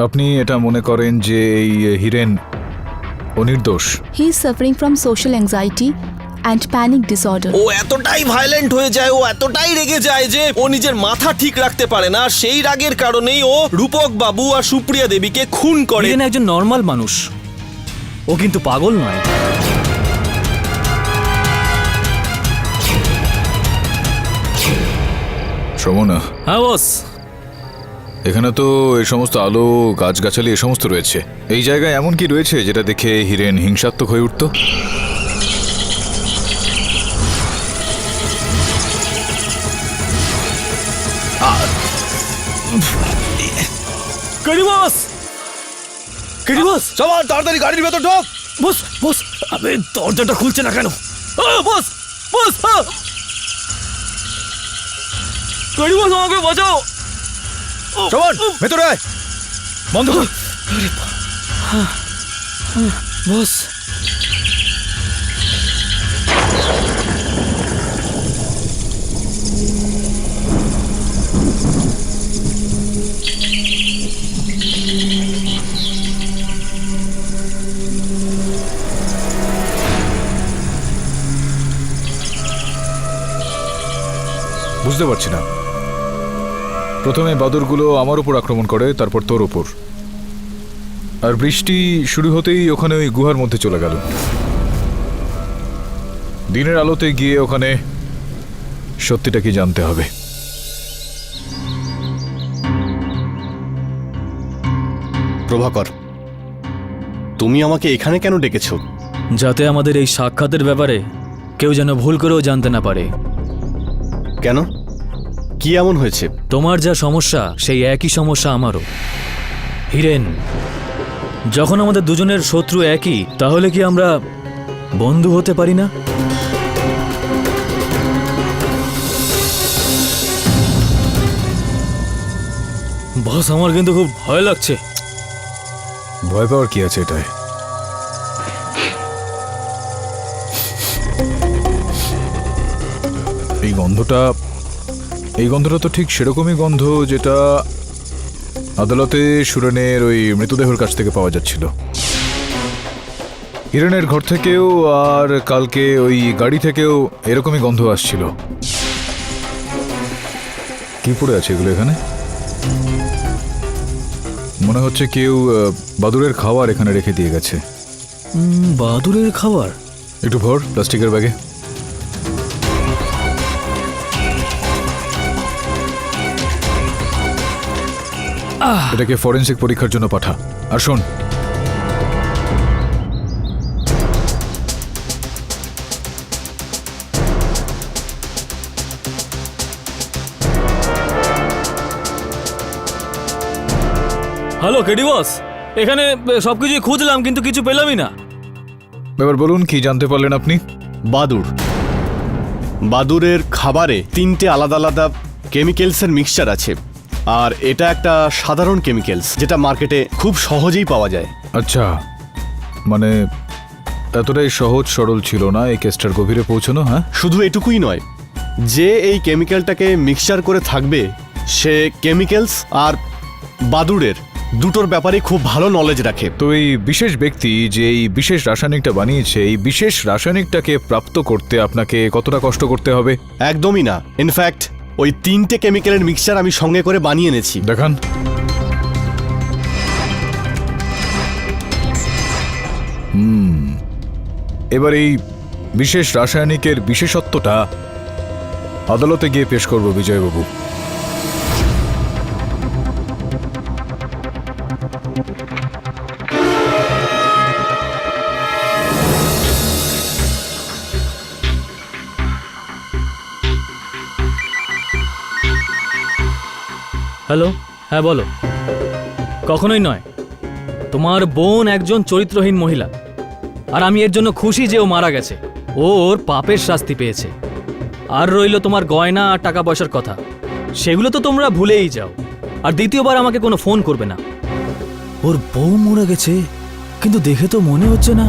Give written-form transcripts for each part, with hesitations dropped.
আপনি এটা মনে করেন যে এই হিরেন ও নির্দোষ? He is suffering from social anxiety and panic disorder. ও এতটাই ভায়োলেন্ট হয়ে যায়, ও এতটাই রেগে যায় যে ও নিজের মাথা ঠিক রাখতে পারে না। সেই রাগের কারণেই ও রূপক বাবু আর সুপ্রিয়া দেবীকে খুন করে। হিরেন একজন নর্মাল মানুষ, ও কিন্তু পাগল নয়। শোভনা, হ্যাঁ বস। এখানে তো এই সমস্ত আলো, গাছগাছালি এ সমস্ত রয়েছে। এই জায়গায় এমন কি রয়েছে যেটা দেখে হিরেন হিংসাত্মক হয়ে উঠত? কেডি বস, কেডি বস, সবার তাড়াতাড়ি গাড়ির ভেতর ঢোক। বস বস, আবে দরজাটা খুলছে না কেন? বস বস, কেডি বস আমাকে বাঁচাও। সবার ভেতরে আয়। বন্ধ কর। বস বুঝতে পারছি না। প্রথমে বাদুরগুলো আমার উপর আক্রমণ করে, তারপর তোর ওপর, আর বৃষ্টি শুরু হতেই ওখানে ওই গুহার মধ্যে চলে গেল। দিনের আলোতে গিয়ে ওখানে সত্যিটা কি জানতে হবে। প্রভাকর, তুমি আমাকে এখানে কেন ডেকেছো? যাতে আমাদের এই সাক্ষাতের ব্যাপারে কেউ যেন ভুল করেও জানতে না পারে। কেন, কি এমন হয়েছে? তোমার যা সমস্যা সেই একই সমস্যা আমারও। হিরেন, যখন আমাদের দুজনের শত্রু একই, তাহলে কি আমরা বন্ধু হতে পারি না? বস, আমার কিন্তু খুব ভয় লাগছে। ভয় পাওয়ার কি আছে এটায়? এই গন্ধটা তো ঠিক সেরকমই গন্ধ যেটা আদালতে সুরেনের ওই মৃতদেহের কাছ থেকে পাওয়া যাচ্ছিল। হিরেনের ঘর থেকেও আর কালকে ওই গাড়ি থেকেও এরকমই গন্ধ আসছিল। কি পড়ে আছে এগুলো এখানে? মনে হচ্ছে কেউ বাদুরের খাবার এখানে রেখে দিয়ে গেছে। বাদুরের খাবার? একটু ভর প্লাস্টিকের ব্যাগে। এটাকে ফরেনসিক পরীক্ষার জন্য পাঠা। আর শোন, হ্যালো কেডি বস, এখানে সবকিছুই খুঁজলাম কিন্তু কিছু পেলামই না। এবার বলুন কি জানতে পারলেন আপনি? বাদুরের খাবারে 3টে আলাদা আলাদা কেমিক্যালসের মিক্সচার আছে, আর এটা একটা সাধারণ কেমিক্যালস যেটা মার্কেটে খুব সহজেই পাওয়া যায়। আচ্ছা, মানে এতটাই সহজ সরল ছিল না এই কেসটার গভীরে পৌঁছানো। হ্যাঁ, শুধু এটুকুই নয়, যে এই কেমিক্যালটাকে মিক্সচার করে থাকবে সে কেমিক্যালস আর বাদুড়ের দুটোর ব্যাপারে খুব ভালো নলেজ রাখে। তো এই বিশেষ ব্যক্তি যে এই বিশেষ রাসায়নিকটা বানিয়েছে, এই বিশেষ রাসায়নিকটাকে প্রাপ্ত করতে আপনাকে কতটা কষ্ট করতে হবে? একদমই না, ইনফ্যাক্ট ওই 3টে কেমিক্যালের মিক্সচার আমি সঙ্গে করে বানিয়ে এনেছি। দেখান। এবার এই বিশেষ রাসায়নিকের বিশেষত্বটা আদালতে গিয়ে পেশ করব বিজয়বাবু। হ্যালো, হ্যাঁ বলো। কখনোই নয়, তোমার বোন একজন চরিত্রহীন মহিলা, আর আমি এর জন্য খুশি যে ও মারা গেছে। ও ওর পাপের শাস্তি পেয়েছে। আর রইল তোমার গয়না আর টাকা পয়সার কথা, সেগুলো তো তোমরা ভুলেই যাও। আর দ্বিতীয়বার আমাকে কোনো ফোন করবে না। ওর বউ মরে গেছে, কিন্তু দেখে তো মনে হচ্ছে না।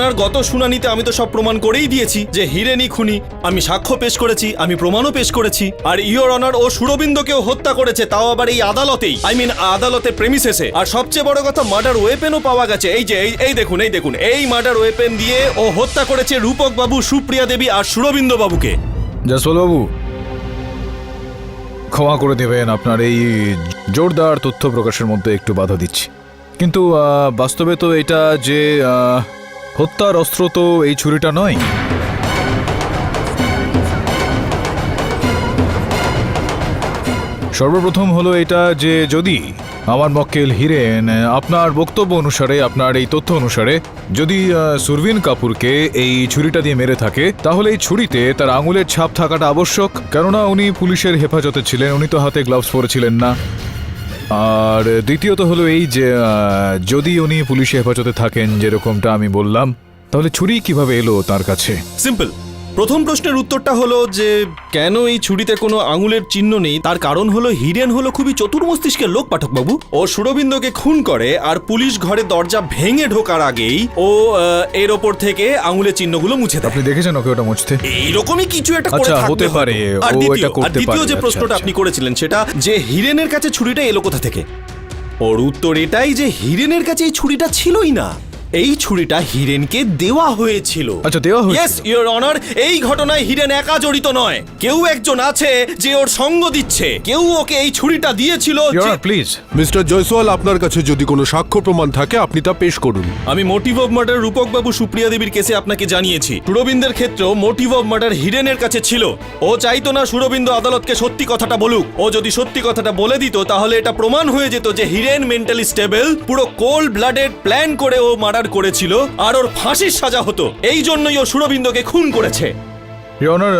অনার, গত শুনানিতে আমি তো সব প্রমাণ করেই দিয়েছি যে হিরেনই খুনি। আমি সাক্ষ্য পেশ করেছি, আমি প্রমাণও পেশ করেছি। আর ইওর অনার, ও সুরবিন্দকেও হত্যা করেছে, তাও আবার এই আদালতেই, আদালতের প্রেমিসেসে। আর সবচেয়ে বড় কথা, মার্ডার ওয়েপেনও পাওয়া গেছে। এই যে এই দেখুন, এই মার্ডার ওয়েপেন দিয়ে ও হত্যা করেছে রূপক বাবু, সুপ্রিয়া দেবী আর সুরবিন্দ বাবুকে। জসওয়াল বাবু, ক্ষমা করে দেবেন, আপনার এই জোরদার তথ্য প্রকাশের মধ্যে একটু বাধা দিচ্ছি, কিন্তু বাস্তবে তো এটা যে হত্যার অস্ত্র তো এই ছুরিটা নয়। সর্বপ্রথম হলো এটা যে যদি আমার মক্কেল হিরেন আপনার বক্তব্য অনুসারে, আপনার এই তথ্য অনুসারে, যদি সুরভিন কাপুরকে এই ছুরিটা দিয়ে মেরে থাকে, তাহলে এই ছুরিতে তার আঙুলের ছাপ থাকাটা আবশ্যক, কেননা উনি পুলিশের হেফাজতে ছিলেন, উনি তো হাতে গ্লাভস পরেছিলেন না। আর দ্বিতীয়ত হলো এই যে যদি উনি পুলিশের হেফাজতে থাকেন যেরকমটা আমি বললাম, তাহলে ছুরি কিভাবে এলো তার কাছে? সিম্পল। প্রথম প্রশ্নের উত্তরটা হলো যে কেন এই ছুরিতে কোনো আঙুলের চিহ্ন নেই, তার কারণ হলো হিরেন হলো খুবই চতুর মস্তিষ্কের লোক পাঠক বাবু। ও সুরবিন্দকে খুন করে আর পুলিশ ঘরে দরজা ভেঙে ঢোকার আগেই ও এর ওপর থেকে আঙুলের চিহ্নগুলো মুছে দেয়। আপনি দেখেছেন ওকে ওটা মুছতে? এইরকমই কিছু একটা করে আচ্ছা, থাকতে হতে পারে, আর ও দ্বিতীয়- এটা করতে আর দ্বিতীয় পারে, যে আচ্ছা, প্রশ্নটা আচ্ছা। আপনি করেছিলেন সেটা যে হিরেনের কাছে ছুরিটা এলো কোথা থেকে, ওর উত্তর এটাই যে হিরেনের কাছে এই ছুরিটা ছিলই না, এই ছুরিটা হিরেনকে দেওয়া হয়েছিল। আচ্ছা, দেওয়া হয়েছিল? ইয়েস ইওর অনার, এই ঘটনায় হিরেন একা জড়িত নয়, কেউ একজন আছে যে ওর সঙ্গ দিচ্ছে, কেউ ওকে এই ছুরিটা দিয়েছিল। প্লিজ মিস্টার জয়সওয়াল, আপনার কাছে যদি কোনো সাক্ষ্য প্রমাণ থাকে আপনি তা পেশ করুন। আমি মোটিভ অফ মার্ডার রূপক বাবু সুপ্রিয়া দেবীর কেসে আপনাকে জানিয়েছি, সুরবিন্দের ক্ষেত্রেও মোটিভ অফ মার্ডার হিরেনের কাছে ছিল। ও চাইতো না সুরবিন্দ আদালতকে সত্যি কথাটা বলুক। ও যদি সত্যি কথাটা বলে দিত তাহলে এটা প্রমাণ হয়ে যেত যে হিরেন মেন্টালি স্টেবল, পুরো কোল্ড ব্লাডেড প্ল্যান করে ও মার্ডার করেছিল, আর ওর ফাঁসির সাজা হতো। এই জন্যই ও সুরবিন্দকে খুন করেছে। ইয়নার,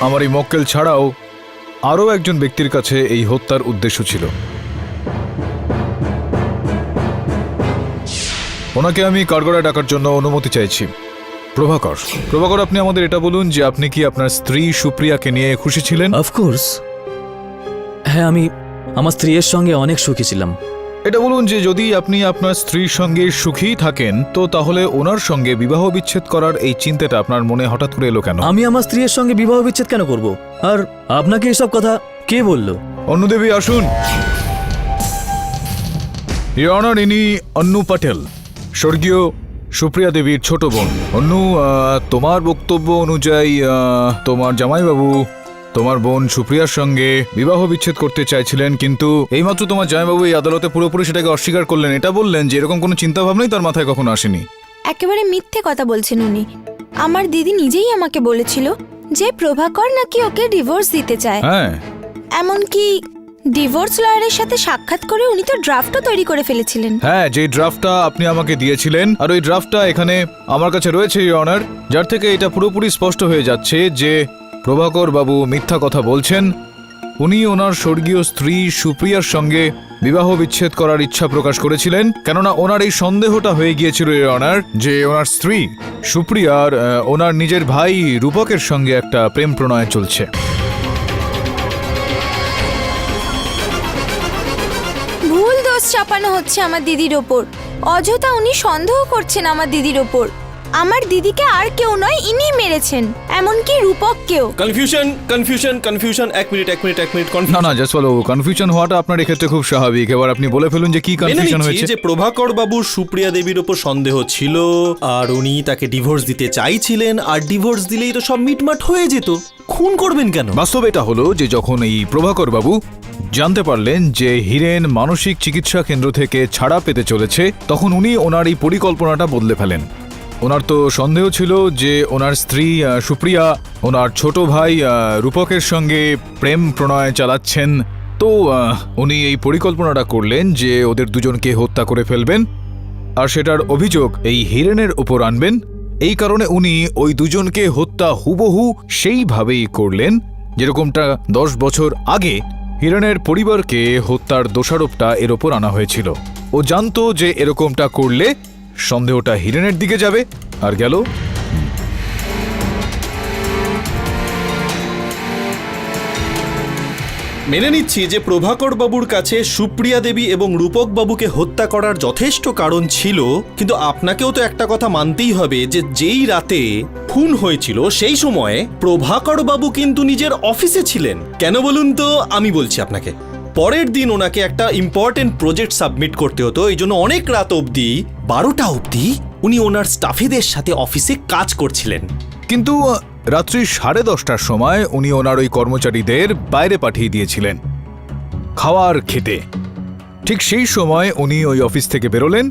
আমার এই মক্কেল ছাড়াও আরও একজন ব্যক্তির কাছে এই হত্যার উদ্দেশ্য ছিল। ওনাকে আমি কাঠগড়ায় ডাকার জন্য অনুমতি চাইছি। প্রভাকর, প্রভাকর, আপনি আমাদের এটা বলুন যে আপনি কি আপনার স্ত্রী সুপ্রিয়াকে নিয়ে খুশি ছিলেন? অফকোর্স, হ্যাঁ, আমি আমার স্ত্রীর সঙ্গে অনেক সুখী ছিলাম। এটা বলুন যে যদি আপনি আপনার স্ত্রীর সঙ্গে সুখী থাকেন, তো তাহলে ওনার সঙ্গে বিবাহ বিচ্ছেদ করার এই চিন্তাটা আপনার মনে হঠাৎ করে এলো কেন? আমি আমার স্ত্রীর সঙ্গে বিবাহ বিচ্ছেদ কেন করব? আর আপনাকে এসব কথা কে বলল? অন্নুদেবী, আসুন। ইওর অনার, ইনি অন্নু প্যাটেল, স্বর্গীয় সুপ্রিয়া দেবীর ছোট বোন। অন্নু, তোমার বক্তব্য অনুযায়ী তোমার জামাইবাবু তোমার বোন সুপ্রিয়ার সঙ্গে বিবাহ বিচ্ছেদ করতে চাইছিলেন, কিন্তু এইমাত্র তোমার জামাইবাবু এই আদালতে পুরোপুরি সেটাকে অস্বীকার করলেন। এটা বললেন যে এরকম কোনো চিন্তা ভাবনাই তার মাথায় কখনো আসেনি। একেবারে মিথ্যে কথা বলছেন উনি। আমার দিদি নিজেই আমাকে বলেছিল যে প্রভাকর নাকি ওকে ডিভোর্স দিতে চায়। হ্যাঁ, এমনকি ডিভোর্স লয়ারের সাথে সাক্ষাৎ করে উনি তো ড্রাফটও তৈরি করে ফেলেছিলেন। হ্যাঁ, যে ড্রাফটটা আপনি আমাকে দিয়েছিলেন, আর ওই ড্রাফটটা এখানে আমার কাছে রয়েছে ইওর অনার, যার থেকে এটা পুরোপুরি স্পষ্ট হয়ে যাচ্ছে যে প্রভাকর বাবু মিথ্যা কথা বলছেন। উনি ওনার স্বর্গীয় স্ত্রী সুপ্রিয়ার সঙ্গে বিবাহ বিচ্ছেদ করার ইচ্ছা প্রকাশ করেছিলেন, কেননা ওনার এই সন্দেহটা হয়ে গিয়েছিল ইওর অনার যে ওনার স্ত্রী সুপ্রিয়ার ওনার নিজের ভাই রূপকের সঙ্গে একটা প্রেম প্রণয় চলছে। ভুল দোষ চাপানো হচ্ছে আমার দিদির ওপর। অযথা উনি সন্দেহ করছেন আমার দিদির ওপর। আমার দিদিকে আর কেউ নয়, ইনি মেরেছেন, এমনকি রূপককেও। Confusion confusion confusion. এক মিনিট না না জসওয়াল বাবু, কনফিউশন হওয়াটা আপনার এক্ষেত্রে খুব স্বাভাবিক। এবার আপনি বলে ফেলুন যে কি কনফিউশন হয়েছে। যে প্রভাকর বাবুর সুপ্রিয়া দেবীর উপর সন্দেহ ছিল, আর উনি তাকে ডিভোর্স দিতে চাইছিলেন, আর ডিভোর্স দিলেই তো সব মিটমাট হয়ে যেত। খুন করবেন কেন? বাস্তবে এটা হলো যে যখন এই প্রভাকর বাবু জানতে পারলেন যে হিরেন মানসিক চিকিৎসা কেন্দ্র থেকে ছাড়া পেতে চলেছে, তখন উনি ওনার এই পরিকল্পনাটা বদলে ফেলেন। ওনার তো সন্দেহ ছিল যে ওনার স্ত্রী সুপ্রিয়া ওনার ছোট ভাই রূপকের সঙ্গে প্রেম প্রণয় চালাচ্ছেন, তো উনি এই পরিকল্পনাটা করলেন যে ওদের দুজনকে হত্যা করে ফেলবেন, আর সেটার অভিযোগ এই হিরেনের উপর আনবেন। এই কারণে উনি ওই দুজনকে হত্যা হুবহু সেইভাবেই করলেন যেরকমটা 10 বছর আগে হিরেনের পরিবারকে হত্যার দোষারোপটা এর ওপর আনা হয়েছিল। ও জানতো যে এরকমটা করলে সন্দেহটা হিরেনের দিকে যাবে, আর গেল। মেনে নিচ্ছি যে প্রভাকর বাবুর কাছে সুপ্রিয়া দেবী এবং রূপক বাবুকে হত্যা করার যথেষ্ট কারণ ছিল, কিন্তু আপনাকেও তো একটা কথা মানতেই হবে যে যেই রাতে খুন হয়েছিল সেই সময়ে প্রভাকর বাবু কিন্তু নিজের অফিসে ছিলেন। কেন বলুন তো? আমি বলছি আপনাকে। পরের দিন ওনাকে একটা ইম্পর্টেন্ট প্রজেক্ট সাবমিট করতে হতো, এই জন্য অনেক রাত অবধি 12টা অবধি উনি ওনার স্টাফেদের সাথে অফিসে কাজ করছিলেন। কিন্তু রাত্রি 10:30টার সময় উনি ওনার ওই কর্মচারীদের বাইরে পাঠিয়ে দিয়েছিলেন খাওয়ার খেতে। ঠিক সেই সময় উনি ওই অফিস থেকে বেরোলেন,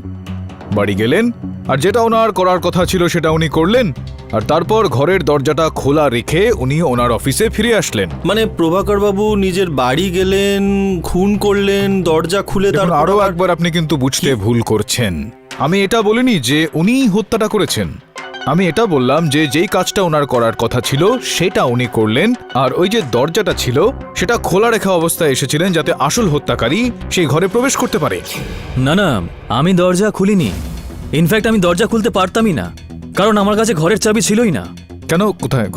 বাড়ি গেলেন, আর যেটা ওনার করার কথা ছিল সেটা উনি করলেন, আর তারপর ঘরের দরজাটা খোলা রেখে উনি ওনার অফিসে ফিরে আসলেন। মানে প্রভাকর বাবু নিজের বাড়ি গেলেন, খুন করলেন, দরজা খুলে দেখুন, তারপর আরো একবার আপনি কিন্তু বুঝতে ভুল করছেন। আমি এটা বলিনি যে উনি হত্যাটা করেছেন। আমি এটা বললাম যে যেই কাজটা ওনার করার কথা ছিল সেটা উনি করলেন, আর ওই যে দরজাটা ছিল সেটা খোলা রেখা অবস্থায় এসেছিলেন যাতে আসল হত্যাকারী সেই ঘরে প্রবেশ করতে পারে। না না, আমি দরজা খুলিনি। ইনফ্যাক্ট আমি দরজা খুলতে পারতামই না, কারণ আমার কাছে ঘরের চাবি ছিলই না। কেন? কোথায়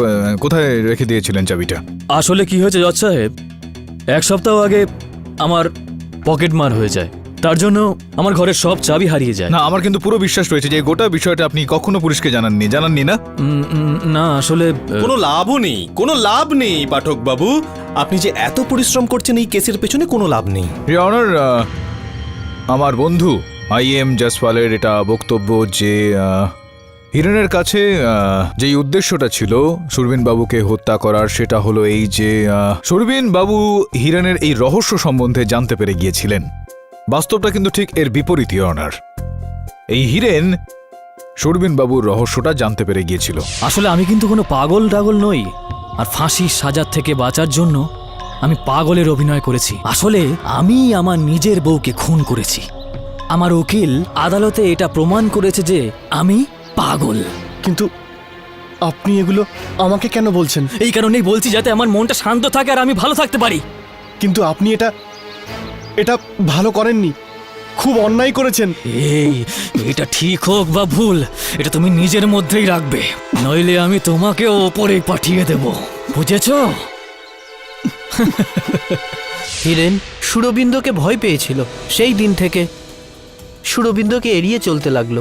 কোথায় রেখে দিয়েছিলেন চাবিটা? আসলে কি হয়েছে জজ সাহেব, 1 সপ্তাহ আগে আমার পকেট মার হয়ে যায়, তার জন্য আমার ঘরের সব চাবি হারিয়ে যায়। না, আমার কিন্তু পুরো বিশ্বাস রয়েছে যে গোটা বিষয়টা আপনি কখনো পুলিশকে জানাননি না? না আসলে কোনো লাভও নেই, কোনো লাভ নেই পাঠক বাবু। আপনি যে এত পরিশ্রম করছেন এই কেসের পেছনে কোনো লাভ নেই। ইওর অনার, আমার বন্ধু IM জসওয়ালের এটা বক্তব্য যে হিরেনের কাছে যেই উদ্দেশ্যটা ছিল সুরবিন বাবুকে হত্যা করার, সেটা হলো এই যে সুরবিন বাবু হিরেনের এই রহস্য সম্বন্ধে জানতে পেরে গিয়েছিলেন। বাস্তবটা কিন্তু ঠিক এর বিপরীত, ইওর অনার। এই হিরেন সুরবিন বাবুর রহস্যটা জানতে পেরে গিয়েছিল। আসলে আমি কিন্তু কোনো পাগল টাগল নই, আর ফাঁসির সাজার থেকে বাঁচার জন্য আমি পাগলের অভিনয় করেছি। আসলে আমি আমার নিজের বউকে খুন করেছি। আমার উকিল আদালতে এটা প্রমাণ করেছে যে আমি পাগল। কিন্তু আপনি এগুলো আমাকে কেন বলছেন? এই কারণেই বলছি যাতে আমার মনটা শান্ত থাকে আর আমি ভালো থাকতে পারি। কিন্তু আপনি এটা ভালো করেননি, খুব অন্যায় করেছেন। এটা ঠিক হোক বা ভুল, এটা তুমি নিজের মধ্যেই রাখবে, নইলে আমি তোমাকে ওপরে পাঠিয়ে দেব, বুঝেছো? হিরেন সুরবিন্দুকে ভয় পেয়েছিল, সেই দিন থেকে সুরবিন্দুকে এড়িয়ে চলতে লাগলো।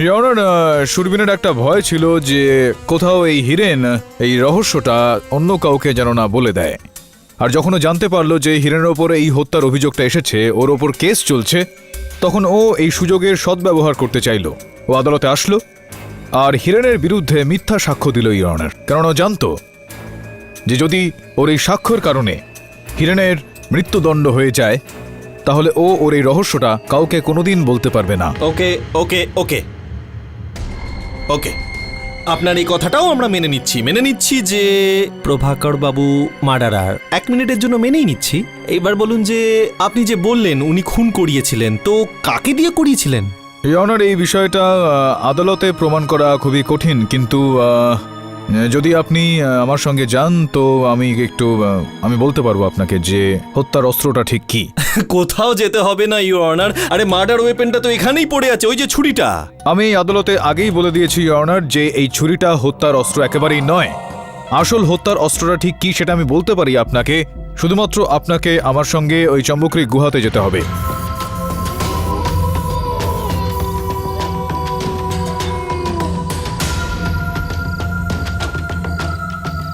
ইওর অনার, সুরবিনের একটা ভয় ছিল যে কোথাও এই হিরেন এই রহস্যটা অন্য কাউকে যেন না বলে দেয়। আর যখন ও জানতে পারলো যে হিরেনের ওপর এই হত্যার অভিযোগটা এসেছে, ওর ওপর কেস চলছে, তখন ও এই সুযোগের সদ্ব্যবহার করতে চাইল। ও আদালতে আসলো আর হিরেনের বিরুদ্ধে মিথ্যা সাক্ষ্য দিল, ইওর অনার। কারণ ও জানতো যে যদি ওর এই সাক্ষ্যের কারণে হিরেনের মৃত্যুদণ্ড হয়ে যায়, তাহলে ও ওর এই রহস্যটা কাউকে কোনোদিন বলতে পারবে না। ওকে ওকে ওকে ওকে, আপনার এই কথাটাও আমরা মেনে নিচ্ছি যে প্রভাকর বাবু মার্ডারার। 1 মিনিটের জন্য মেনেই নিচ্ছি। এইবার বলুন যে আপনি যে বললেন উনি খুন করিয়েছিলেন, তো কাকে দিয়ে করিয়েছিলেন? ইওর অনার, এই বিষয়টা আদালতে প্রমাণ করা খুবই কঠিন, কিন্তু যদি আপনি আমার সঙ্গে যান তো আমি বলতে পারবো আপনাকে যে হত্যার অস্ত্রটা ঠিক কি। কোথাও যেতে হবে না ইওর অনার। আরে মার্ডার ওয়েপেনটা তো এখানেই পড়ে আছে, ওই যে ছুরিটা। আমি আদালতে আগেই বলে দিয়েছি, ইওর অনার, যে এই ছুরিটা হত্যার অস্ত্র একেবারেই নয়। আসল হত্যার অস্ত্রটা ঠিক কি সেটা আমি বলতে পারি আপনাকে, শুধুমাত্র আপনাকে আমার সঙ্গে ওই চম্বকরি গুহাতে যেতে হবে।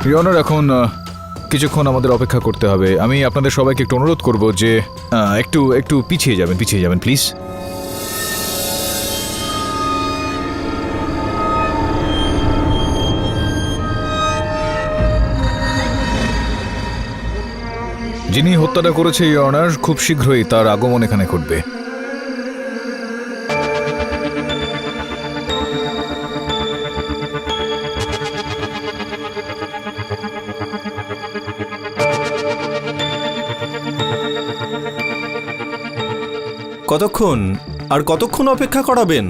ইওর অনার, এখন কিছুক্ষণ আমাদের অপেক্ষা করতে হবে। আমি আপনাদের সবাইকে একটু অনুরোধ করব যে একটু পিছিয়ে যাবেন প্লিজ। যিনি হত্যাটা করেছে, ইওর অনার, খুব শীঘ্রই তার আগমন এখানে ঘটবে। কতক্ষণ অপেক্ষা করাবেন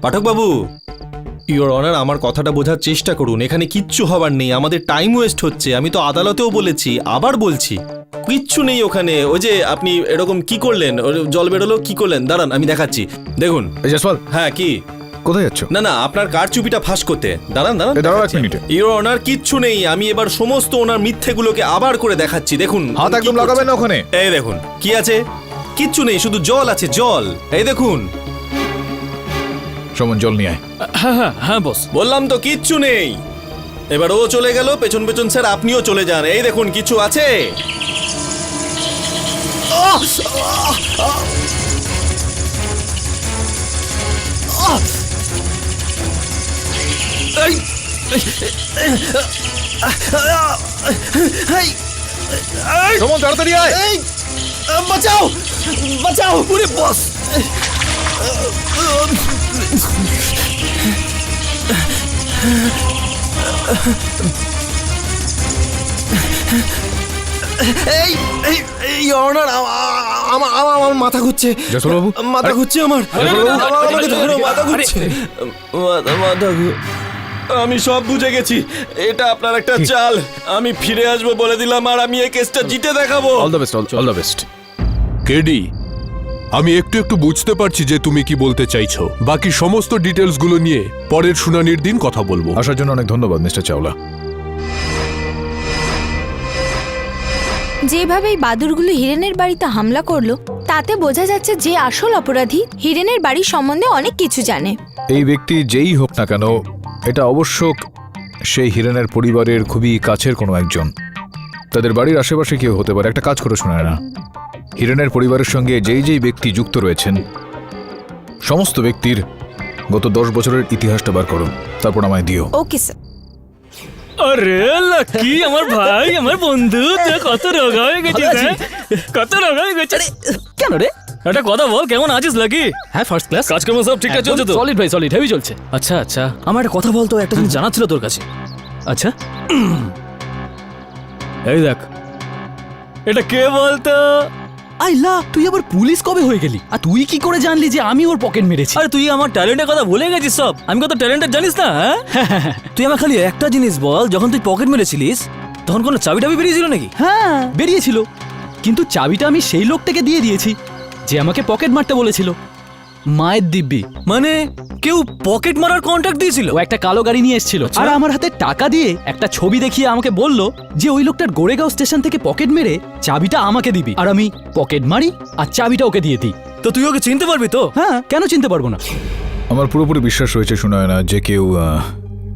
পাঠকবাবু? ইওর অনার, আমার কথাটা বোঝার চেষ্টা করুন। এখানে কিচ্ছু হবার নেই, আমাদের টাইম ওয়েস্ট হচ্ছে। আমি তো আদালতেও বলেছি, আবার বলছি, কিচ্ছু নেই ওখানে। ওই যে আপনি এরকম কি করলেন, জল বেরোলো, কি করলেন? দাঁড়ান আমি দেখাচ্ছি, দেখুন। জসওয়াল, হ্যাঁ কি? কোথায় যাচ্ছ? না না, আপনার কারচুপিটা ফাঁস করতে দাঁড়ান দাঁড়ান। দাঁড়াও এক মিনিটে। ইওর অনার, কিচ্ছু নেই। আমি এবার সমস্ত ওনার মিথ্যেগুলোকে আবার করে দেখাচ্ছি। দেখুন হাত উনি কি একদম লাগাবেন না করছেন। ওখানে। এই দেখুন কি আছে, কিচ্ছু নেই, শুধু জল আছে, জল। এই দেখুন, সমন জল নিয়ে আয়। হ্যাঁ হ্যাঁ হ্যাঁ বস। বললাম তো কিচ্ছু নেই। এবার ও চলে গেল, পেছন পেছন স্যার আপনিও চলে যান। এই দেখুন কিছু আছে। সমন তাড়াতাড়ি আয়। বাঁচাও বাঁচাও, পুরে বস। এই এই এই অনার, আমার মাথা ঘুরছে। যশোরবাবু, মাথা আরে, ঘুরছে আমার। যশোরবাবু, আমাকে ধরো, মাথা ঘুরছে। মাথা আমি সব বুঝে গেছি। এটা আপনার একটা চাল। আমি ফিরে আসবো বলে দিলাম, আর আমি এই কেসটা জিতে দেখাবো। All the best, all the best. KD, আমি একটু একটু বুঝতে পারছি যে তুমি কি বলতে চাইছো। বাকি সমস্ত ডিটেলস গুলো নিয়ে পরের শুনানির দিন কথা বলবো। আসার জন্য অনেক ধন্যবাদ মিস্টার চাওলা। যেভাবে এই বাদুরগুলো হিরেনের বাড়িতে হামলা করলো, তাতে বোঝা যাচ্ছে যে আসল অপরাধী হিরেনের বাড়ির সম্বন্ধে অনেক কিছু জানে। এই ব্যক্তি যেই হোক না কেন, এটা অবশ্য সেই হিরেনের পরিবারের খুবই কাছের কোনো একজন। তাদের বাড়ির আশেপাশে কেউ হতে পারে। একটা কাজ করে শোনায় না, হিরেনের পরিবারের সঙ্গে যেই যেই ব্যক্তি যুক্ত রয়েছেন সমস্ত ব্যক্তির গত 10 বছরের ইতিহাসটা বার করো, তারপর আমায় দিও। Okay sir. আরে লাকি, আমার ভাই, আমার বন্ধু, তুই কত রোগা হয়ে গেছিস, হ্যাঁ? কত রোগা হয়ে গেছিস। কেন রে? একটা কথা বল, কেমন আছিস লাকি? হ্যাঁ, ফার্স্ট ক্লাস। কাজকর্ম সব ঠিকঠাক চলছে তো? সলিড ভাই, সলিড, হেভি চলছে। আচ্ছা আচ্ছা, আমার একটা কথা বলতো, একটা জিনিস জানার ছিল তোর কাছে। আচ্ছা, এই দেখ, এটা কে বলতো? আইলা, তুই আবার পুলিশ কবে হয়ে গেলি? আর তুই কি করে জানলি যে আমি ওর পকেট মেরেছি? আরে তুই আমার ট্যালেন্টের কথা ভুলে গেছিস সব। আমি কত ট্যালেন্টেড জানিস না, হ্যাঁ? তুই আমার খালি একটা জিনিস বল, যখন তুই পকেট মেরেছিলিস তখন কোনো চাবি টাবি বেরিয়েছিল নাকি? হ্যাঁ, বেরিয়েছিল, কিন্তু চাবিটা আমি সেই লোকটাকে দিয়ে দিয়েছি যে আমাকে পকেট মারতে বলেছিল। মায়ের দিব্যি। মানে কেউ পকেট মারার কন্ট্রাক্ট দিয়েছিল? ও একটা কালো গাড়ি নিয়ে এসেছিল, আর আমার হাতে টাকা দিয়ে একটা ছবি দেখিয়ে আমাকে বলল যে ওই লোকটার গোরেগাঁও স্টেশন থেকে পকেট মেরে চাবিটা আমাকে দিবি, আর আমি পকেট মারি আর চাবিটা ওকে দিয়ে দিই। তো তুই ওকে চিনতে পারবি তো? হ্যাঁ, কেন চিনতে পারবো না? আমার পুরোপুরি বিশ্বাস রয়েছে শোনায় না যে কেউ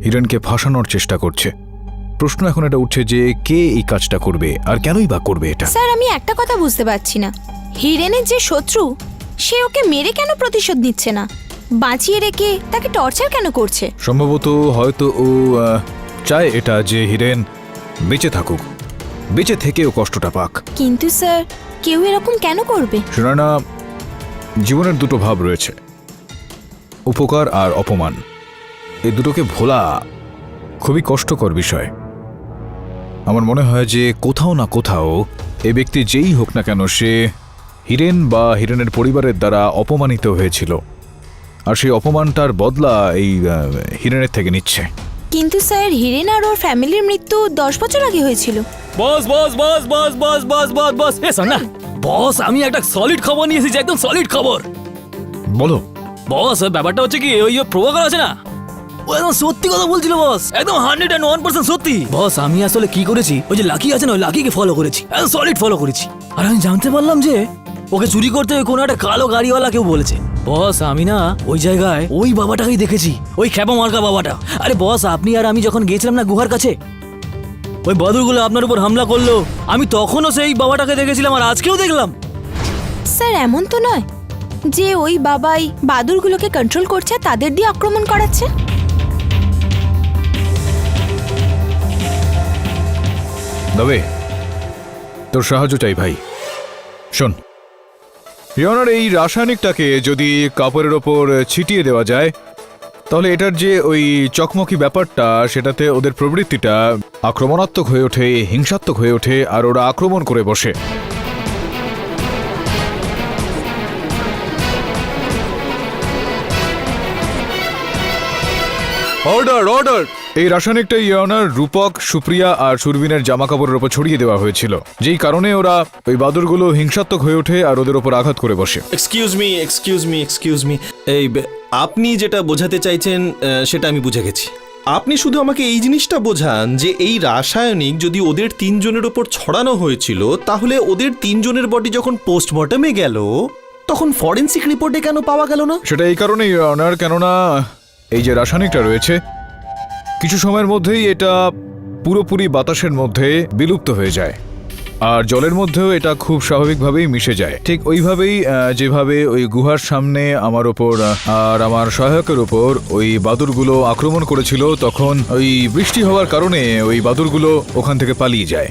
হিরেনকে ফাঁসানোর চেষ্টা করছে। প্রশ্ন এখন এটা উঠছে যে কে এই কাজটা করবে আর কেনই বা করবে এটা। স্যার, আমি একটা কথা বুঝতে পারছি না, হিরেনের যে শত্রু সে ওকে মেরে কেন প্রতিশোধ নিচ্ছে না, বাঁচিয়ে রেখে তাকে টর্চার কেন করছে? সম্ভবত হয়তো ও চায় এটা যে হিরেন বেঁচে থাকুক, বেঁচে থেকেও কষ্টটা পাক। কিন্তু স্যার, কেউ এরকম কেন করবে? শোনায় না, জীবনের দুটো ভাব রয়েছে, উপকার আর অপমান। এই দুটোকে ভোলা খুবই কষ্টকর বিষয়। আমার মনে হয় যে কোথাও না কোথাও এ ব্যক্তি যেই হোক না কেন, সে হিরেন বা হিরেনের পরিবারের দ্বারা অপমানিত হয়েছিল, আর সেই অপমানটার বদলা এই হিরেনের থেকে নিচ্ছে। কিন্তু স্যার, হিরেন আর ওর ফ্যামিলির মৃত্যু 10 বছর আগে হয়েছিল। বস বস বস বস বস বস বস বস এ শোন না বস, আমি একটা সলিড খবর নিয়ে এসেছি, একদম সলিড খবর। বলো। বস, ব্যাপারটা হচ্ছে কি, ওই প্রভাকর আছে না, ও একদম সত্যি কথা বলছিল বস, একদম 101% সত্যি। বস, আমি আসলে কি করেছি, ওই যে লাকি আছে না, ওই লাকিকে ফলো করেছি, একদম সলিড ফলো করেছি। আর আমি জানতে পারলাম যে ওকে চুরি করতে কোনো একটা কালো গাড়িওয়ালা কেউ বলেছে। বস, আমি না ওই জায়গায় ওই বাবাটাকেই দেখেছি, ওই খ্যাপা মার্কা বাবাটা। আরে বস, আপনি আর আমি যখন গিয়েছিলাম না গুহার কাছে, ওই বাদুরগুলো আপনার উপর হামলা করলো, আমি তখনও সেই বাবাটাকে দেখেছিলাম, আর আজকেও দেখলাম। স্যার, এমন তো নয় যে ওই বাবাই বাদুরগুলোকে কন্ট্রোল করছে, তাদের দিয়ে আক্রমণ করাচ্ছে? তবে তোর সাহায্য চাই ভাই। শোন, রিওনার এই রাসায়নিকটাকে যদি কাপড়ের ওপর ছিটিয়ে দেওয়া যায়, তাহলে এটার যে ওই চকমকি ব্যাপারটা, সেটাতে ওদের প্রবৃত্তিটা আক্রমণাত্মক হয়ে ওঠে, হিংসাত্মক হয়ে ওঠে, আর ওরা আক্রমণ করে বসে। Order order! এই রাসায়নিকটা ইয়নার, রূপক, সুপ্রিয়া আর সুরবিনের জামা কাপড়ের উপর ছড়িয়ে দেওয়া হয়েছিল, যেই কারণে ওরা ওই বাদুরগুলো হিংসাত্মক হয়ে ওঠে আর ওদের উপর আঘাত করে বসে। এক্সকিউজ মি আপনি যেটা বোঝাতে চাইছেন সেটা আমি বুঝে গেছি। আপনি শুধু আমাকে এই জিনিসটা বোঝান যে এই রাসায়নিক যদি ওদের 3 জনের ওপর ছড়ানো হয়েছিল, তাহলে ওদের 3 জনের বডি যখন পোস্টমর্টমে গেল তখন ফরেনসিক রিপোর্টে কেন পাওয়া গেল না? সেটা এই কারণেই ইয়নার, কেননা এই যে রাসায়নিকটা রয়েছে কিছু সময়ের মধ্যেই এটা পুরোপুরি বাতাসের মধ্যে বিলুপ্ত হয়ে যায়, আর জলের মধ্যেও এটা খুব স্বাভাবিকভাবেই মিশে যায়। ঠিক ওইভাবেই যেভাবে ওই গুহার সামনে আমার ওপর আর আমার সহায়কের ওপর ওই বাদুরগুলো আক্রমণ করেছিল, তখন ওই বৃষ্টি হওয়ার কারণে ওই বাদুরগুলো ওখান থেকে পালিয়ে যায়।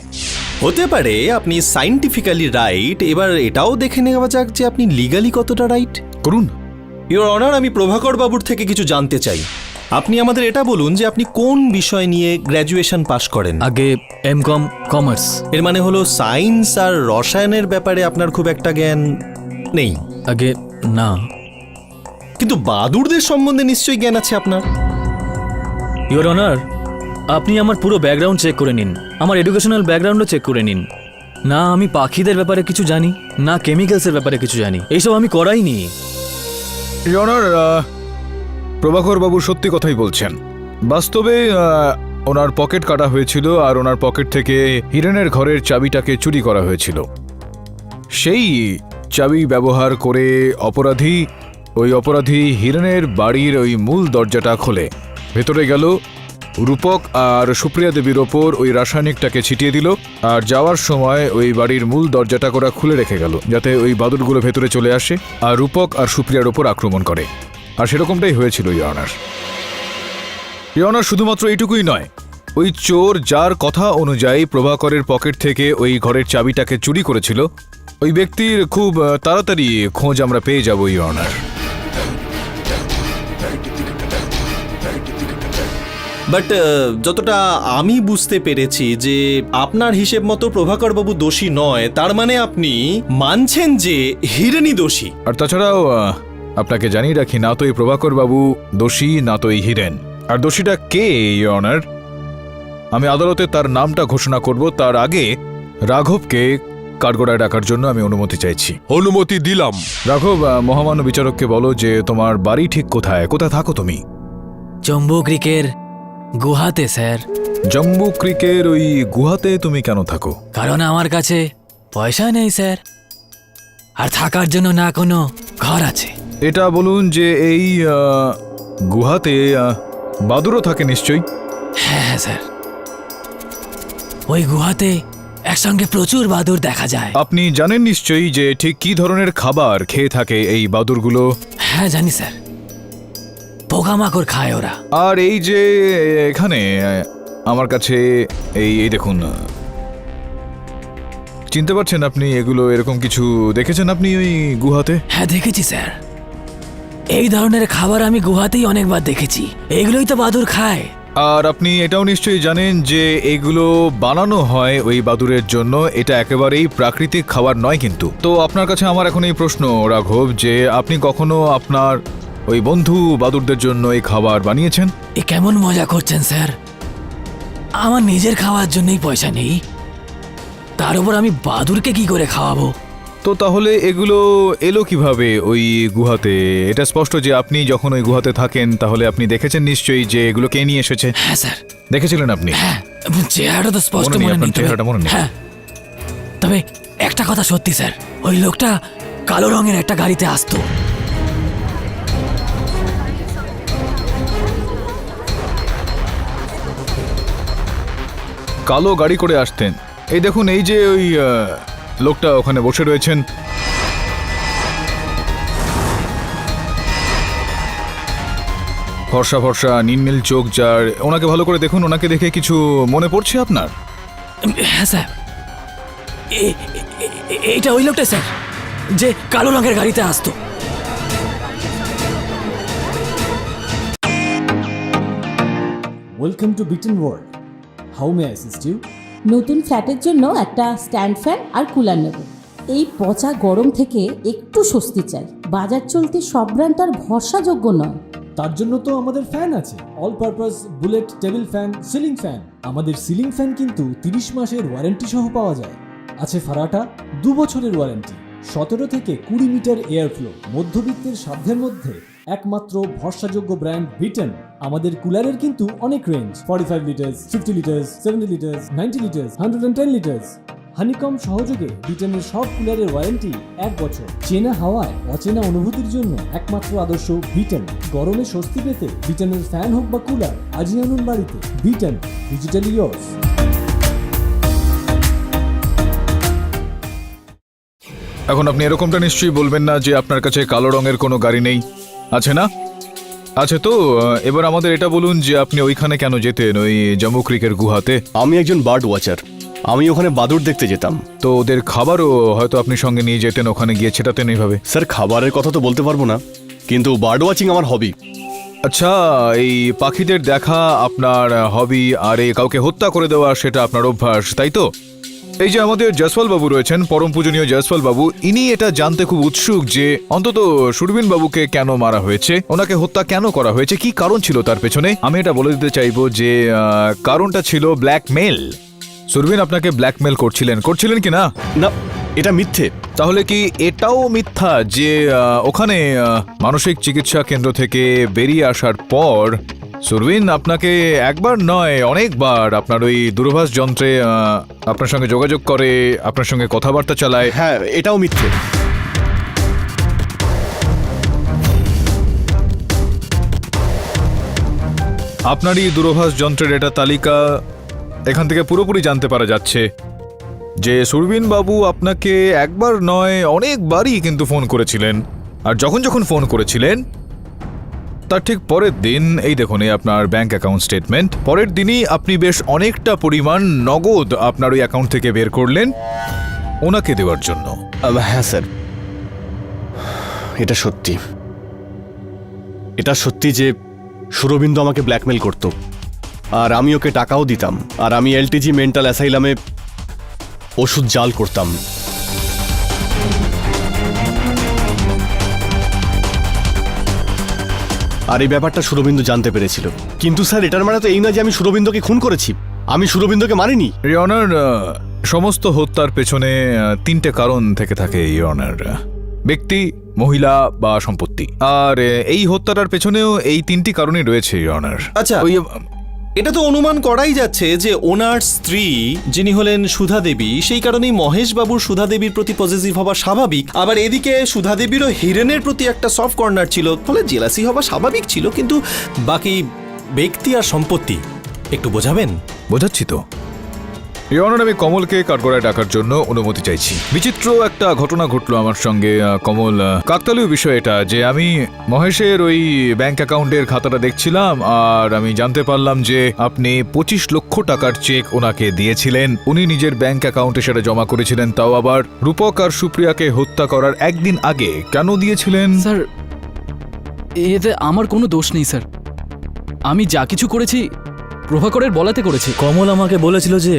হতে পারে আপনি সাইন্টিফিক্যালি রাইট। এবার এটাও দেখে নেওয়া যাক যে আপনি লিগালি কতটা রাইট। করুন। ইওর অনার, আমি প্রভাকর বাবুর থেকে কিছু জানতে চাই। আপনি আমাদের এটা বলুন যে আপনি কোন বিষয় নিয়ে গ্র্যাজুয়েশন পাশ করেন? আগে এমকম কমার্স। এর মানে হলো সায়েন্স আর রসায়নের ব্যাপারে আপনার খুব একটা জ্ঞান নেই। আগে না। কিন্তু বাদুড়দের সম্বন্ধে নিশ্চয়ই জ্ঞান আছে আপনার। ইওর অনার, আপনি আমার পুরো ব্যাকগ্রাউন্ড চেক করে নিন, আমার এডুকেশনাল ব্যাকগ্রাউন্ডও চেক করে নিন। না আমি পাখিদের ব্যাপারে কিছু জানি, না কেমিক্যালসের ব্যাপারে কিছু জানি, এইসব আমি করাইনি। ইয়নার, প্রভাকর বাবু সত্যি কথাই বলছেন। বাস্তবে ওনার পকেট কাটা হয়েছিল আর ওনার পকেট থেকে হিরেনের ঘরের চাবিটাকে চুরি করা হয়েছিল। সেই চাবি ব্যবহার করে ওই অপরাধী হিরেনের বাড়ির ওই মূল দরজাটা খোলে, ভেতরে গেল, রূপক আর সুপ্রিয়া দেবীর ওপর ওই রাসায়নিকটাকে ছিটিয়ে দিল, আর যাওয়ার সময় ওই বাড়ির মূল দরজাটা করা খুলে রেখে গেল যাতে ওই বাদুরগুলো ভেতরে চলে আসে আর রূপক আর সুপ্রিয়ার ওপর আক্রমণ করে। আর সেরকমটাই হয়েছিল ইয়নার। শুধুমাত্র এইটুকুই নয়, ওই চোর যার কথা অনুযায়ী প্রভাকরের পকেট থেকে ওই ঘরের চাবিটাকে চুরি করেছিল, ওই ব্যক্তির খুব তাড়াতাড়ি খোঁজ আমরা পেয়ে যাব ইয়নার। বাট যতটা আমি বুঝতে পেরেছি যে আপনার হিসেব মতো প্রভাকর বাবু দোষী নয়, তার মানে আপনি মানছেন যে হিরেনই দোষী। আর তাছাড়াও আপনাকে জানিয়ে রাখি, না তো এই প্রভাকর বাবু দোষী, না তো এই হিরেন। আর দোষীটা কে ইয়নার, আমি আদালতে তার নামটা ঘোষণা করব তার আগে রাঘবকে কাঠগড়ায় ডাকার জন্য আমি অনুমতি চাইছি। অনুমতি দিলাম। রাঘব, মহামান্য বিচারককে বলো যে তোমার বাড়ি ঠিক কোথায় থাকো তুমি? জম্বু ক্রিকের গুহাতে স্যার। জম্বু ক্রিকের ওই গুহাতে তুমি কেন থাকো? কারণ আমার কাছে পয়সা নেই স্যার, আর থাকার জন্য না কোনো ঘর আছে। এটা বলুন যে এই গুহাতে বাদুরও থাকে নিশ্চয়ই? হ্যাঁ স্যার, ওই গুহাতে একসঙ্গে প্রচুর বাদুর দেখা যায়। আপনি জানেন নিশ্চয়ই যে ঠিক কি ধরনের খাবার খেয়ে থাকে এই বাদুরগুলো? হ্যাঁ জানি স্যার, পোকামাকড় খায় ওরা। আর এই যে এখানে আমার কাছে এই দেখুন, চিনতে পারছেন আপনি এগুলো? এরকম কিছু দেখেছেন আপনি ওই গুহাতে? হ্যাঁ দেখেছি স্যার, এই ধরনের খাবার আমি গুহাতেই অনেকবার দেখেছি, এগুলোই তো বাদুর খায়। আর আপনি এটাও নিশ্চয়ই জানেন যে এগুলো বানানো হয় ওই বাদুরের জন্য, এটা একেবারেই প্রাকৃতিক খাবার নয় কিন্তু। তো আপনার কাছে আমার এখন এই প্রশ্ন রাঘব, যে আপনি কখনো আপনার ওই বন্ধু বাদুরদের জন্য এই খাবার বানিয়েছেন? এ কেমন মজা করছেন স্যার, আমার নিজের খাওয়ার জন্যই পয়সা নেই, তার উপর আমি বাদুরকে কি করে খাওয়াবো? তো তাহলে এগুলো এলো কিভাবে ওই গুহাতে? এটা স্পষ্ট যে আপনি যখন ওই গুহাতে থাকেন তাহলে আপনি দেখেছেন নিশ্চয়ই যে এগুলো কে নিয়ে এসেছে। হ্যাঁ স্যার। দেখেছিলেন আপনি? হ্যাঁ, চেহারাটা তো স্পষ্ট মনে নেই মনে আপনার? নেই। চেহারাটা মনে নেই? হ্যাঁ, তবে একটা কথা সত্যি স্যার, ওই লোকটা কালো রঙের একটা গাড়িতে আসতো। কালো গাড়ি করে আসতেন? এই দেখুন, এই যে ওই লোকটা ওখানে বসে রয়েছেন, ফর্সা ফর্সা নীল চোখ যার, ওনাকে ভালো করে দেখুন। ওনাকে দেখে কিছু মনে পড়ছে আপনার? হ্যাঁ স্যার, এইটা ওই লোকটা স্যার, যে কালো রঙের গাড়িতে আসতো। Welcome to Biten world. How may I assist you? নতুন ফ্ল্যাটের জন্য একটা স্ট্যান্ড ফ্যান আর কুলার নেব। এই পচা গরম থেকে একটু স্বস্তি চাই। বাজার চলতে সব ব্র্যান্ড আর ভরসাযোগ্য নয়। তার জন্য তো আমাদের ফ্যান আছে, all purpose bullet table fan, ceiling fan. আমাদের সিলিং ফ্যান কিন্তু 30 মাসের ওয়ারেন্টি সহ পাওয়া যায়। আছে ফারাটা 2 বছরের ওয়ারেন্টি, 17 থেকে 20 মিটার এয়ার ফ্লো, মধ্যবিত্তের সাধ্যের মধ্যে একমাত্র ভরসাযোগ্য ব্র্যান্ড বিটেন। আমাদের কুলারের কিন্তু অনেক range, 45 litres, 50 litres, 70 litres, 90 litres, 110 litres. Honeycomb সহযোগে বিটেনের সব কুলারের ওয়ারেন্টি 1 বছর। চেনা হাওয়ায় অচেনা অনুভূতির জন্য একমাত্র আদর্শ বিটেন। গরমে স্বস্তি পেতে বিটেনের ফ্যান হোক বা কুলার আজই আনুন বাড়িতে। Beaten, digitally years. এখন আপনি এরকমটা নিশ্চয়ই বলবেন না যে আপনার কাছে কালো রঙের কোনো গাড়ি নেই, আছে না? আছে তো। এবার আমাদের এটা বলুন যে আপনি ওইখানে কেন যেতেন, ওই জম্মু ক্রিকের গুহাতে? আমি একজন বার্ড ওয়াচার, আমি ওখানে বাদুড় দেখতে যেতাম। তো ওদের খাবারও হয়তো আপনি সঙ্গে নিয়ে যেতেন, ওখানে গিয়ে ছেটাতেন এইভাবে। স্যার খাবারের কথা তো বলতে পারবো না, কিন্তু বার্ড ওয়াচিং আমার হবি। আচ্ছা, এই পাখিদের দেখা আপনার হবি, আর এই কাউকে হত্যা করে দেওয়া সেটা আপনার অভ্যাস, তাই তো? এই যে আমাদের জয়সওয়াল বাবু রয়েছেন, পরম পূজনীয় জয়সওয়াল বাবু, ইনি এটা জানতে খুব উৎসুক যে অন্তত সুরবীন বাবুকে কেন মারা হয়েছে, ওনাকে হত্যা কেন করা হয়েছে, কি কারণ ছিল তার পেছনে। আমি এটা বলে দিতে চাইবো যে কারণটা ছিল ব্ল্যাকমেল। সুরবীন আপনাকে ব্ল্যাকমেল করছিলেন কি না? না, এটা মিথ্যে। তাহলে কি এটাও মিথ্যা যে ওখানে মানসিক চিকিৎসা কেন্দ্র থেকে বেরিয়ে আসার পর সুরবীন আপনাকে একবার নয় অনেকবার আপনার ওই দূরভাষ যন্ত্রে আপনার সঙ্গে যোগাযোগ করে, আপনার সঙ্গে কথাবার্তা চালায়? হ্যাঁ, এটাও মিথ্যে। আপনারই দূরভাষ যন্ত্রের এটা তালিকা, এখান থেকে পুরোপুরি জানতে পারা যাচ্ছে যে সুরবীন বাবু আপনাকে একবার নয় অনেকবারই কিন্তু ফোন করেছিলেন। আর যখন ফোন করেছিলেন তার ঠিক পরের দিন, এই দেখুন এই আপনার ব্যাংক অ্যাকাউন্ট স্টেটমেন্ট, পরের দিনই আপনি বেশ অনেকটা পরিমাণ নগদ আপনার ওই অ্যাকাউন্ট থেকে বের করলেন ওনাকে দেওয়ার জন্য। হ্যাঁ স্যার, এটা সত্যি। এটা সত্যি যে সুরবিন্দু আমাকে ব্ল্যাকমেল করত, আর আমি ওকে টাকাও দিতাম, আর আমি এলটিজি মেন্টাল অ্যাসাইলামে ওষুধ জাল করতাম। আর এই ব্যাপারটা সুরবিন্দু জানতে পেরেছিল। কিন্তু স্যার এটার মানে তো এই না যে আমি সুরবিন্দুকে খুন করেছি। আমি সুরবিন্দুকে মারিনি। ইওর অনার, সমস্ত হত্যার পেছনে 3টে কারণ থেকে থাকে ইওর অনার, ব্যক্তি, মহিলা বা সম্পত্তি। আর এই হত্যাটার পেছনেও এই 3টি কারণই রয়েছে ইওর অনার। আচ্ছা, এটা তো অনুমান করাই যাচ্ছে যে ওনার স্ত্রী যিনি হলেন সুধা দেবী, সেই কারণেই মহেশ বাবুর সুধা দেবীর প্রতি পজিটিভ হওয়া স্বাভাবিক। আবার এদিকে সুধা দেবীরও হিরেনের প্রতি একটা সফট কর্নার ছিল, ফলে জেলাসি হওয়া স্বাভাবিক ছিল। কিন্তু বাকি ব্যক্তি আর সম্পত্তি একটু বোঝাবেন? বোঝাচ্ছি তো ইওর অনার, আমি কমলকে কাঠগড়ায় ডাকার জন্য অনুমতি চাইছি। বিচিত্র একটা ঘটনা ঘটলো আমার সঙ্গে কমল, কাকতালীয় বিষয় এটা যে আমি মহেশের ওই ব্যাংক অ্যাকাউন্টের খাতাটা দেখছিলাম, আর আমি জানতে পারলাম যে আপনি 25 লক্ষ টাকার চেক ওনাকে দিয়েছিলেন। উনি নিজের ব্যাংক অ্যাকাউন্টে সেটা জমা করেছিলেন, তাও আবার রূপক আর সুপ্রিয়াকে হত্যা করার একদিন আগে। কেন দিয়েছিলেন? স্যার এতে আমার কোনো দোষ নেই স্যার, আমি যা কিছু করেছি প্রভাকরের বলাতে করেছি। কমল আমাকে বলেছিল যে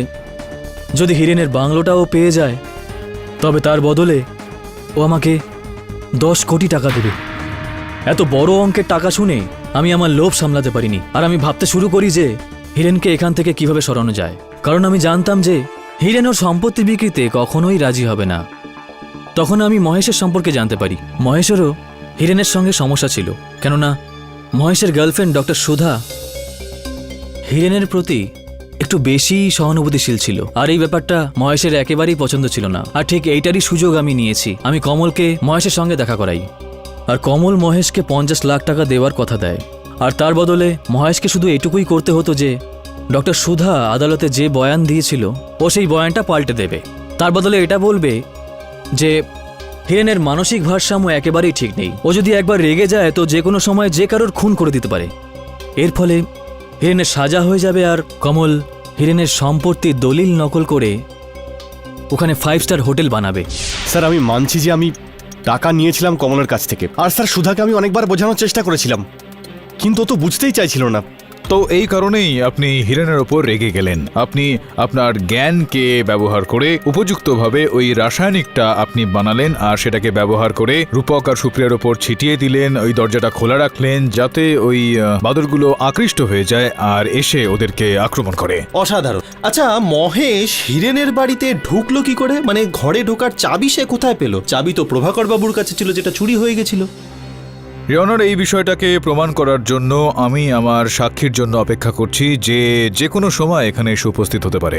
যদি হিরেনের বাংলোটাও পেয়ে যায় তবে তার বদলে ও আমাকে 10 কোটি টাকা দেবে। এত বড় অঙ্কের টাকা শুনে আমি আমার লোভ সামলাতে পারিনি, আর আমি ভাবতে শুরু করি যে হিরেনকে এখান থেকে কিভাবে সরানো যায়। কারণ আমি জানতাম যে হিরেন ওর সম্পত্তি বিক্রিতে কখনোই রাজি হবে না। তখন আমি মহেশের সম্পর্কে জানতে পারি। মহেশেরও হিরেনের সঙ্গে সমস্যা ছিল, কেননা মহেশের গার্লফ্রেন্ড ডক্টর সুধা হিরেনের প্রতি একটু বেশি সহানুভূতিশীল ছিল, আর এই ব্যাপারটা মহেশের একেবারেই পছন্দ ছিল না। আর ঠিক এইটারই সুযোগ আমি নিয়েছি। আমি কমলকে মহেশের সঙ্গে দেখা করাই, আর কমল মহেশকে 50 লাখ টাকা দেওয়ার কথা দেয়। আর তার বদলে মহেশকে শুধু এটুকুই করতে হতো যে ডক্টর সুধা আদালতে যে বয়ান দিয়েছিল ও সেই বয়ানটা পাল্টে দেবে। তার বদলে এটা বলবে যে হিরেনের মানসিক ভারসাম্য একেবারেই ঠিক নেই, ও যদি একবার রেগে যায় তো যে কোনো সময় যে কারোর খুন করে দিতে পারে। এর ফলে হিরেনের সাজা হয়ে যাবে, আর কমল হিরেনের সম্পত্তির দলিল নকল করে ওখানে 5 স্টার হোটেল বানাবে। স্যার আমি মানছি যে আমি টাকা নিয়েছিলাম কমলের কাছ থেকে, আর স্যার সুধাকে আমি অনেকবার বোঝানোর চেষ্টা করেছিলাম, কিন্তু ও তো বুঝতেই চাইছিল না। তো এই কারণেই আপনি হিরেনের ওপর রেগে গেলেন। আপনি আপনার জ্ঞানকে ব্যবহার করে উপযুক্তভাবে ওই রাসায়নিকটা আপনি বানালেন, আর সেটাকে ব্যবহার করে রূপক আর সুপ্রিয়ার ওপর ছিটিয়ে দিলেন। ওই দরজাটা খোলা রাখলেন যাতে ওই বাদরগুলো আকৃষ্ট হয়ে যায় আর এসে ওদেরকে আক্রমণ করে। অসাধারণ। আচ্ছা, মহেশ হিরেনের বাড়িতে ঢুকলো কি করে? মানে ঘরে ঢোকার চাবি সে কোথায় পেল? চাবি তো প্রভাকর বাবুর কাছে ছিল, যেটা চুরি হয়ে গেছিল। ইয়নার, এই বিষয়টাকে প্রমাণ করার জন্য আমি আমার সাক্ষীর জন্য অপেক্ষা করছি, যে কোনো সময় এখানে এসে উপস্থিত হতে পারে।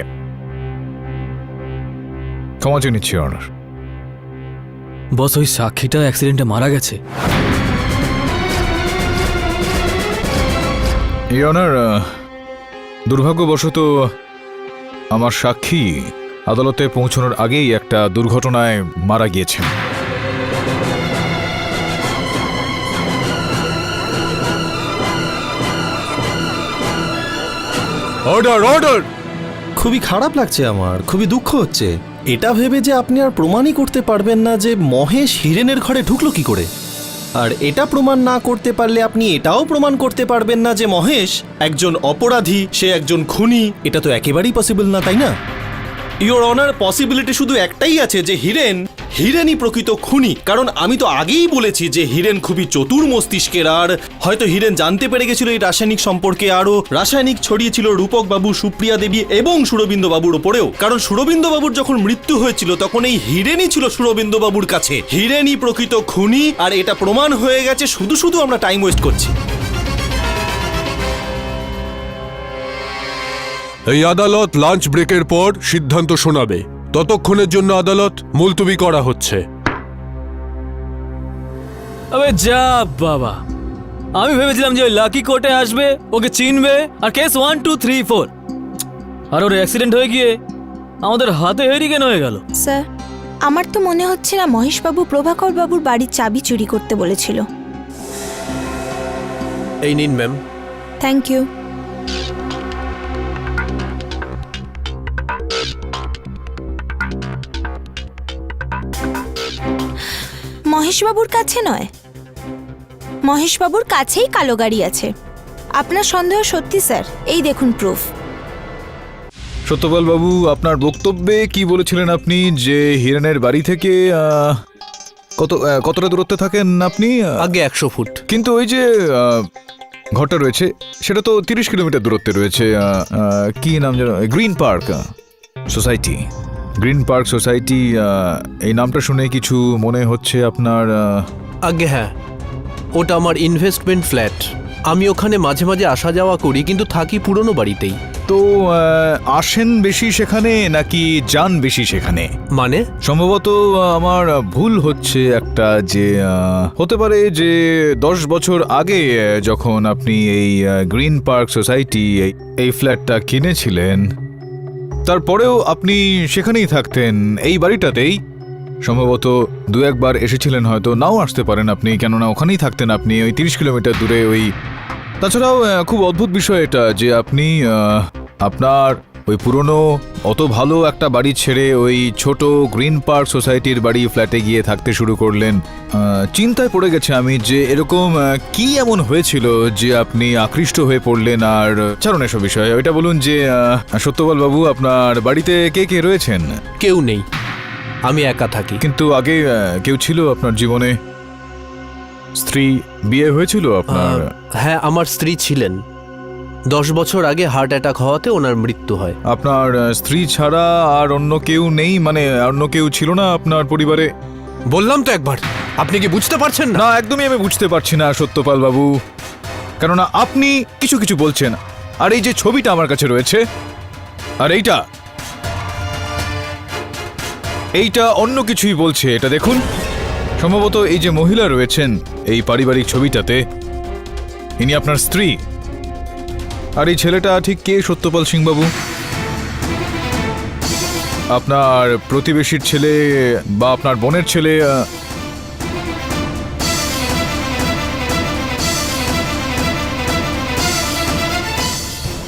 ক্ষমা চেয়ে নিচ্ছি ইয়নার। বস, ওই সাক্ষীটা অ্যাক্সিডেন্টে মারা গেছে। ইয়নার, দুর্ভাগ্যবশত আমার সাক্ষী আদালতে পৌঁছানোর আগেই একটা দুর্ঘটনায় মারা গিয়েছেন। Order, order! খুবই খারাপ লাগছে আমার, খুবই দুঃখ হচ্ছে এটা ভেবে যে আপনি আর প্রমাণই করতে পারবেন না যে মহেশ হিরেনের ঘরে ঢুকলো কি করে। আর এটা প্রমাণ না করতে পারলে আপনি এটাও প্রমাণ করতে পারবেন না যে মহেশ একজন অপরাধী, সে একজন খুনি। এটা তো একেবারেই পসিবল না, তাই না? ইওর অনার, পসিবিলিটি শুধু একটাই আছে যে হিরেনই প্রকৃত খুনি। কারণ আমি তো আগেই বলেছি যে হিরেন খুবই চতুর মস্তিষ্কের, আর হয়তো হিরেন জানতে পেরে গেছিল এই রাসায়নিক সম্পর্কে, আরও রাসায়নিক ছড়িয়েছিল রূপক বাবু, সুপ্রিয়া দেবী এবং সুরবিন্দু বাবুর ওপরেও। কারণ সুরবিন্দু বাবুর যখন মৃত্যু হয়েছিল তখন এই হিরেনই ছিল সুরবিন্দু বাবুর কাছে। হিরেনই প্রকৃত খুনি, আর এটা প্রমাণ হয়ে গেছে। শুধু আমরা টাইম ওয়েস্ট করছি। এই আদালত লাঞ্চ ব্রেকের পর সিদ্ধান্ত শোনাবে। ততক্ষণের জন্য আদালত মুলতবি করা হচ্ছে। আবে যা বাবা, আমি ভেবেছিলাম যে ওই লাকি কোর্টে আসবে, ওকে চিনবে, আর কেস 1, 2, 3, 4, আর ওর অ্যাক্সিডেন্ট হয়ে গিয়ে আমাদের হাতে হেরিকেন হয়ে গেল। স্যার, আমার তো মনে হচ্ছে না মহেশবাবু প্রভাকর বাবুর বাড়ির চাবি চুরি করতে বলেছিল। এই নিন ম্যাম। Thank you. মহেশবাবুর কাছে নয়, মহেশবাবুর কাছেই কালো গাড়ি আছে। আপনার সন্দেহ সত্যি স্যার, এই দেখুন প্রুফ। সত্যপাল বাবু, আপনার বক্তব্যে কি বলেছিলেন আপনি যে হিরেনের বাড়ি থেকে কতটা দূরত্বে থাকেন আপনি? আগে 100 ফুট। কিন্তু ওই যে ঘরটা রয়েছে সেটা তো 30 কিলোমিটার দূরত্বে রয়েছে। কি নাম যেন? Green park society. Green park society, এই নামটা শুনে কিছু মনে হচ্ছে আপনার? আগে হ্যাঁ, ওটা আমার ইনভেস্টমেন্ট ফ্ল্যাট। আমি ওখানে মাঝে মাঝে আসা যাওয়া করি, কিন্তু থাকি পুরনো বাড়িতেই। তো আসেন বেশি সেখানে নাকি যান বেশি সেখানে? মানে সম্ভবত আমার ভুল হচ্ছে একটা, যে হতে পারে যে 10 বছর আগে যখন আপনি এই গ্রিন পার্ক সোসাইটি এই ফ্ল্যাটটা কিনেছিলেন, তারপরেও আপনি সেখানেই থাকতেন, এই বাড়িটাতেই। সম্ভবত 2-1 বার এসেছিলেন, হয়তো নাও আসতে পারেন আপনি, কেননা ওখানেই থাকতেন আপনি, ওই 30 কিলোমিটার দূরে। ওই তাছাড়াও খুব অদ্ভুত বিষয় এটা যে আপনি আপনার ওই পুরনো অত ভালো একটা বাড়ি ছেড়ে ওই ছোট গ্রিন পার্ক সোসাইটির বাড়ি ফ্ল্যাটে গিয়ে থাকতে শুরু করলেন। চিন্তায় পড়ে গেছে আমি যে এরকম কি এমন হয়েছিল যে আপনি আকৃষ্ট হয়ে পড়লেন। আর ছাড়ুন এসব বিষয়ে, ওইটা বলুন যে সত্যপাল বাবু, আপনার বাড়িতে কে কে রয়েছেন? কেউ নেই, আমি একা থাকি। কিন্তু আগে কেউ ছিল আপনার জীবনে? স্ত্রী, বিয়ে হয়েছিল আপনার? হ্যাঁ, আমার স্ত্রী ছিলেন। 10 বছর আগে হার্ট অ্যাটাক হওয়াতে ওনার মৃত্যু হয়। আপনার স্ত্রী ছাড়া আর অন্য কেউ নেই? মানে অন্য কেউ ছিল না আপনার পরিবারে? বললাম তো একবার, আপনি কি বুঝতে পারছেন না? না, একদমই আমি বুঝতে পারছি না সত্যপাল বাবু, কেননা আপনি কিছু কিছু বলছেন, আর এই যে ছবিটা আমার কাছে রয়েছে, আর এইটা অন্য কিছুই বলছে। এটা দেখুন, সম্ভবত এই যে মহিলা রয়েছেন এই পারিবারিক ছবিটাতে, ইনি আপনার স্ত্রী। আর এই ছেলেটা ঠিক কে সত্যপাল সিং বাবু? আপনার প্রতিবেশীর ছেলে বা আপনার বোনের ছেলে?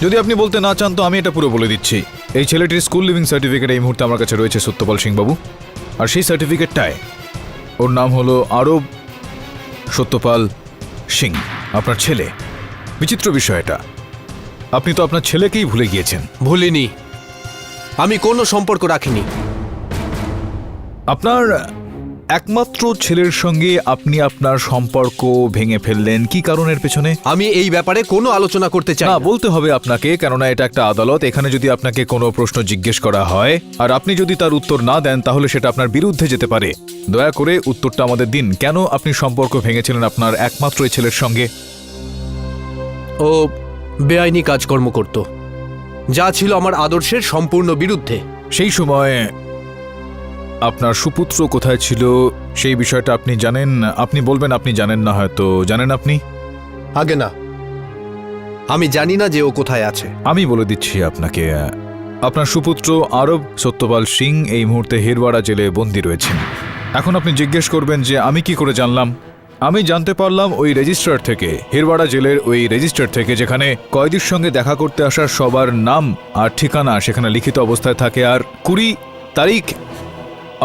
যদি আপনি বলতে না চান তো আমি এটা পুরো বলে দিচ্ছি। এই ছেলেটির স্কুল লিভিং সার্টিফিকেট এই মুহূর্তে আমার কাছে রয়েছে সত্যপাল সিং বাবু, আর সেই সার্টিফিকেটটায় ওর নাম হলো আরব সত্যপাল সিং, আপনার ছেলে। বিচিত্র বিষয় এটা। আপনি তো আপনার ছেলেকেই ভুলে গিয়েছেন। ভুলিনি, আমি কোনো সম্পর্ক রাখিনি। আপনার একমাত্র ছেলের সঙ্গে আপনি আপনার সম্পর্ক ভেঙে ফেললেন কি কারণের পেছনে? আমি এই ব্যাপারে কোনো আলোচনা করতে চাই না, না। বলতে হবে আপনাকে, কেননা এটা একটা আদালত। এখানে যদি আপনাকে কোনো প্রশ্ন জিজ্ঞেস করা হয় আর আপনি যদি তার উত্তর না দেন তাহলে সেটা আপনার বিরুদ্ধে যেতে পারে। দয়া করে উত্তরটা আমাদের দিন। কেন আপনি সম্পর্ক ভেঙেছিলেন আপনার একমাত্র এই ছেলের সঙ্গে? ও বেআইনি কাজকর্ম করত, যা ছিল আমার আদর্শের সম্পূর্ণ বিরুদ্ধে। সেই সময় আপনার সুপুত্র কোথায় ছিল সেই বিষয়টা আপনি জানেন? আপনি বলবেন আপনি জানেন না, হয়তো জানেন আপনি। আগে না, আমি জানি না যে ও কোথায় আছে। আমি বলে দিচ্ছি আপনাকে, আপনার সুপুত্র আরব সত্যপাল সিং এই মুহূর্তে হিরওয়াড়া জেলে বন্দী রয়েছেন। এখন আপনি জিজ্ঞেস করবেন যে আমি কি করে জানলাম? আমি জানতে পারলাম ওই রেজিস্ট্রার থেকে, হিরওয়াড়া জেলের ওই রেজিস্ট্রার থেকে, যেখানে কয়েদির সঙ্গে দেখা করতে আসা সবার নাম আর ঠিকানা সেখানে লিখিত অবস্থায় থাকে। আর 20 তারিখ,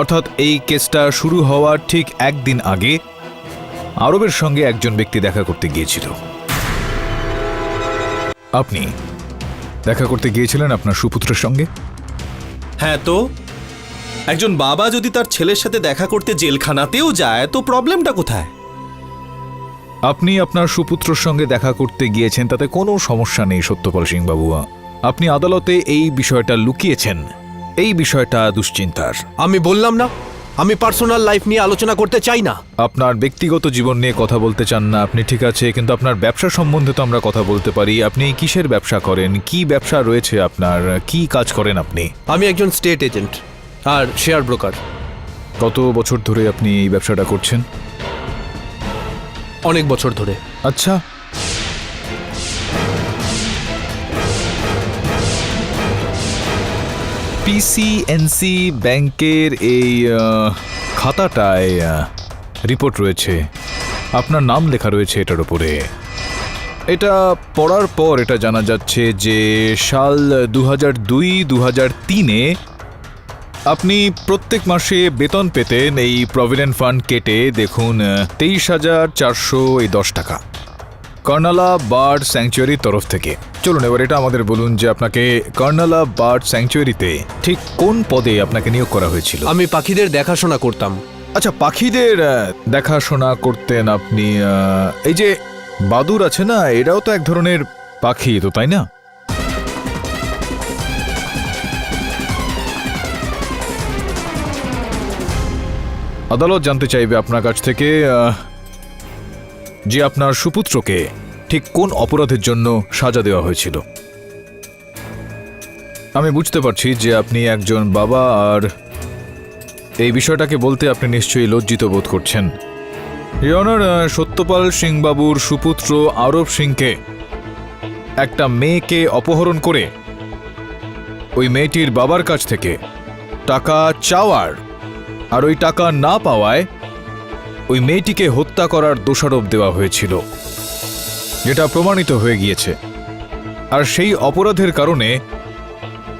অর্থাৎ এই কেসটা শুরু হওয়ার ঠিক একদিন আগে আরবের সঙ্গে একজন ব্যক্তি দেখা করতে গিয়েছিল। আপনি দেখা করতে গিয়েছিলেন আপনার সুপুত্রের সঙ্গে? হ্যাঁ, তো একজন বাবা যদি তার ছেলের সাথে দেখা করতে জেলখানাতেও যায় তো প্রবলেমটা কোথায়? আপনি আপনার সুপুত্রর সঙ্গে দেখা করতে গিয়েছেন, তাতে কোনো সমস্যা নেই সত্যপাল সিং বাবু। আপনি আদালতে এই বিষয়টা লুকিয়েছেন, এই বিষয়টা দুশ্চিন্তার। আমি বললাম না, আমি পার্সোনাল লাইফ নিয়ে আলোচনা করতে চাই না। আপনার ব্যক্তিগত জীবন নিয়ে কথা বলতে চান না আপনি, ঠিক আছে, কিন্তু আপনার ব্যবসা সম্বন্ধে তো আমরা কথা বলতে পারি। আপনি কিসের ব্যবসা করেন? কি ব্যবসা রয়েছে আপনার? কি কাজ করেন আপনি? আমি একজন স্টেট এজেন্ট আর শেয়ার ব্রোকার। কত বছর ধরে আপনি এই ব্যবসাটা করছেন? অনেক বছর ধরে। আচ্ছা, পিসিএনসি ব্যাংকের এই খাতাটায় রিপোর্ট রয়েছে, আপনার নাম লেখা রয়েছে এটার উপরে। এটা পড়ার পর এটা জানা যাচ্ছে যে সাল 2002-2003-এ আপনি প্রত্যেক মাসে বেতন পেতেন এই প্রভিডেন্ট ফান্ড কেটে, দেখুন 23,410 টাকা কর্নালা বার্ড স্যাংচুয়ারির তরফ থেকে। চলুন এবার এটা আমাদের বলুন যে আপনাকে কর্নালা বার্ড স্যাংচুয়ারিতে ঠিক কোন পদে আপনাকে নিয়োগ করা হয়েছিল? আমি পাখিদের দেখাশোনা করতাম। আচ্ছা, পাখিদের দেখাশোনা করতেন আপনি। এই যে বাদুর আছে না, এরাও তো এক ধরনের পাখি তো, তাই না? আদালত জানতে চাইবে আপনার কাছ থেকে যে আপনার সুপুত্রকে ঠিক কোন অপরাধের জন্য সাজা দেওয়া হয়েছিল। আমি বুঝতে পারছি যে আপনি একজন বাবা আর এই বিষয়টাকে বলতে আপনি নিশ্চয়ই লজ্জিত বোধ করছেন। ইয়নার, সত্যপাল সিং বাবুর সুপুত্র আরব সিংকে একটা মেয়েকে অপহরণ করে ওই মেয়েটির বাবার কাছ থেকে টাকা চাওয়ার আর ওই টাকা না পাওয়ায় ওই মেয়েটিকে হত্যা করার দোষারোপ দেওয়া হয়েছিল, যেটা প্রমাণিত হয়ে গিয়েছে। আর সেই অপরাধের কারণে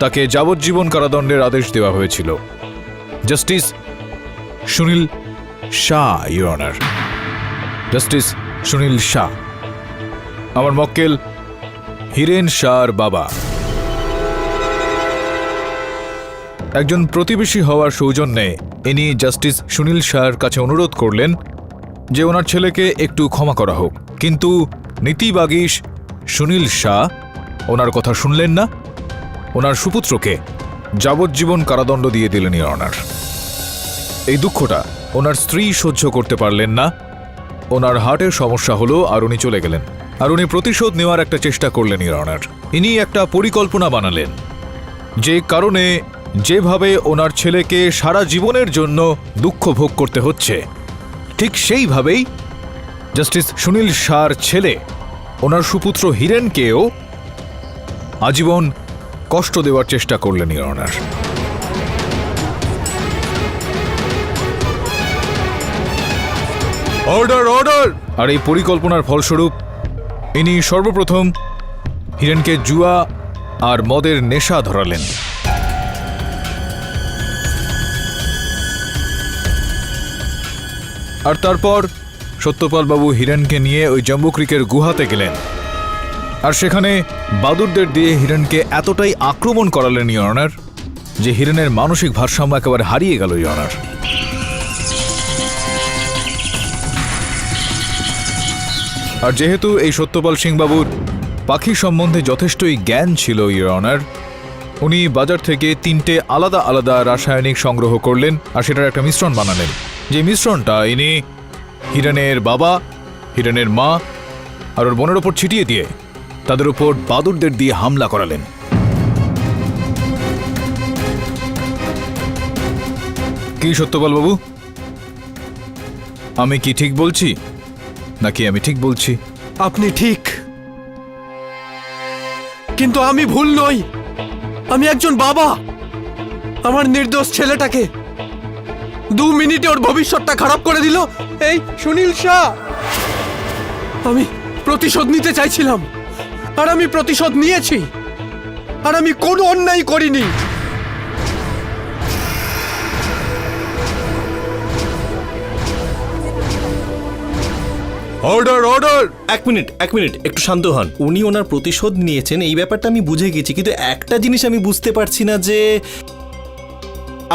তাকে যাবজ্জীবন কারাদণ্ডের আদেশ দেওয়া হয়েছিল। Justice Sunil Shah, your honour, justice Sunil Shah, আমার মক্কেল হিরেন শাহর বাবা। একজন প্রতিবেশী হওয়ার সৌজন্যে ইনি জাস্টিস সুনীল শাহর কাছে অনুরোধ করলেন যে ওনার ছেলেকে একটু ক্ষমা করা হোক, কিন্তু নীতিবাগীশ সুনীল শাহ ওনার কথা শুনলেন না, ওনার সুপুত্রকে যাবজ্জীবন কারাদণ্ড দিয়ে দিলেন ইওর অনার। এই দুঃখটা ওনার স্ত্রী সহ্য করতে পারলেন না, ওনার হার্টের সমস্যা হলো আর উনি চলে গেলেন। আর উনি প্রতিশোধ নেওয়ার একটা চেষ্টা করলেন ইওর অনার। ইনি একটা পরিকল্পনা বানালেন, যে কারণে যেভাবে ওনার ছেলেকে সারা জীবনের জন্য দুঃখ ভোগ করতে হচ্ছে, ঠিক সেইভাবেই জাস্টিস সুনীল শাহর ছেলে ওনার সুপুত্র হিরেনকেও আজীবন কষ্ট দেওয়ার চেষ্টা করলেন ইওর অনার। Order, order! আর এই পরিকল্পনার ফলস্বরূপ ইনি সর্বপ্রথম হিরেনকে জুয়া আর মদের নেশা ধরালেন। আর তারপর সত্যপাল বাবু হিরেনকে নিয়ে ওই জম্বু ক্রিকের গুহাতে গেলেন আর সেখানে বাদুরদের দিয়ে হিরেনকে এতটাই আক্রমণ করালেন ইওর অনার যে হিরেনের মানসিক ভারসাম্য একেবারে হারিয়ে গেল ইওর অনার। আর যেহেতু এই সত্যপাল সিং বাবুর পাখি সম্বন্ধে যথেষ্টই জ্ঞান ছিল ইওর অনার, উনি বাজার থেকে 3টে আলাদা আলাদা রাসায়নিক সংগ্রহ করলেন আর সেটার একটা মিশ্রণ বানালেন। যে মিশ্রণটা ইনি হিরেনের বাবা, হিরেনের মা আর ওর বোনের ওপর ছিটিয়ে দিয়ে তাদের উপর বাদুরদের দিয়ে হামলা করালেন। কি সত্যপাল বাবু, আমি কি ঠিক বলছি নাকি আমি ঠিক বলছি? আপনি ঠিক, কিন্তু আমি ভুল নই। আমি একজন বাবা। আমার নির্দোষ ছেলেটাকে 2 মিনিটে ওর ভবিষ্যৎটা খারাপ করে দিল এই সুনীল শাহ। আমি প্রতিশোধ নিতে চাইছিলাম আর আমি প্রতিশোধ নিয়েছি, আর আমি কোনো অন্যায় করিনি। Order order! এক মিনিট একটু শান্ত হন। উনি ওনার প্রতিশোধ নিয়েছেন এই ব্যাপারটা আমি বুঝে গেছি, কিন্তু একটা জিনিস আমি বুঝতে পারছি না যে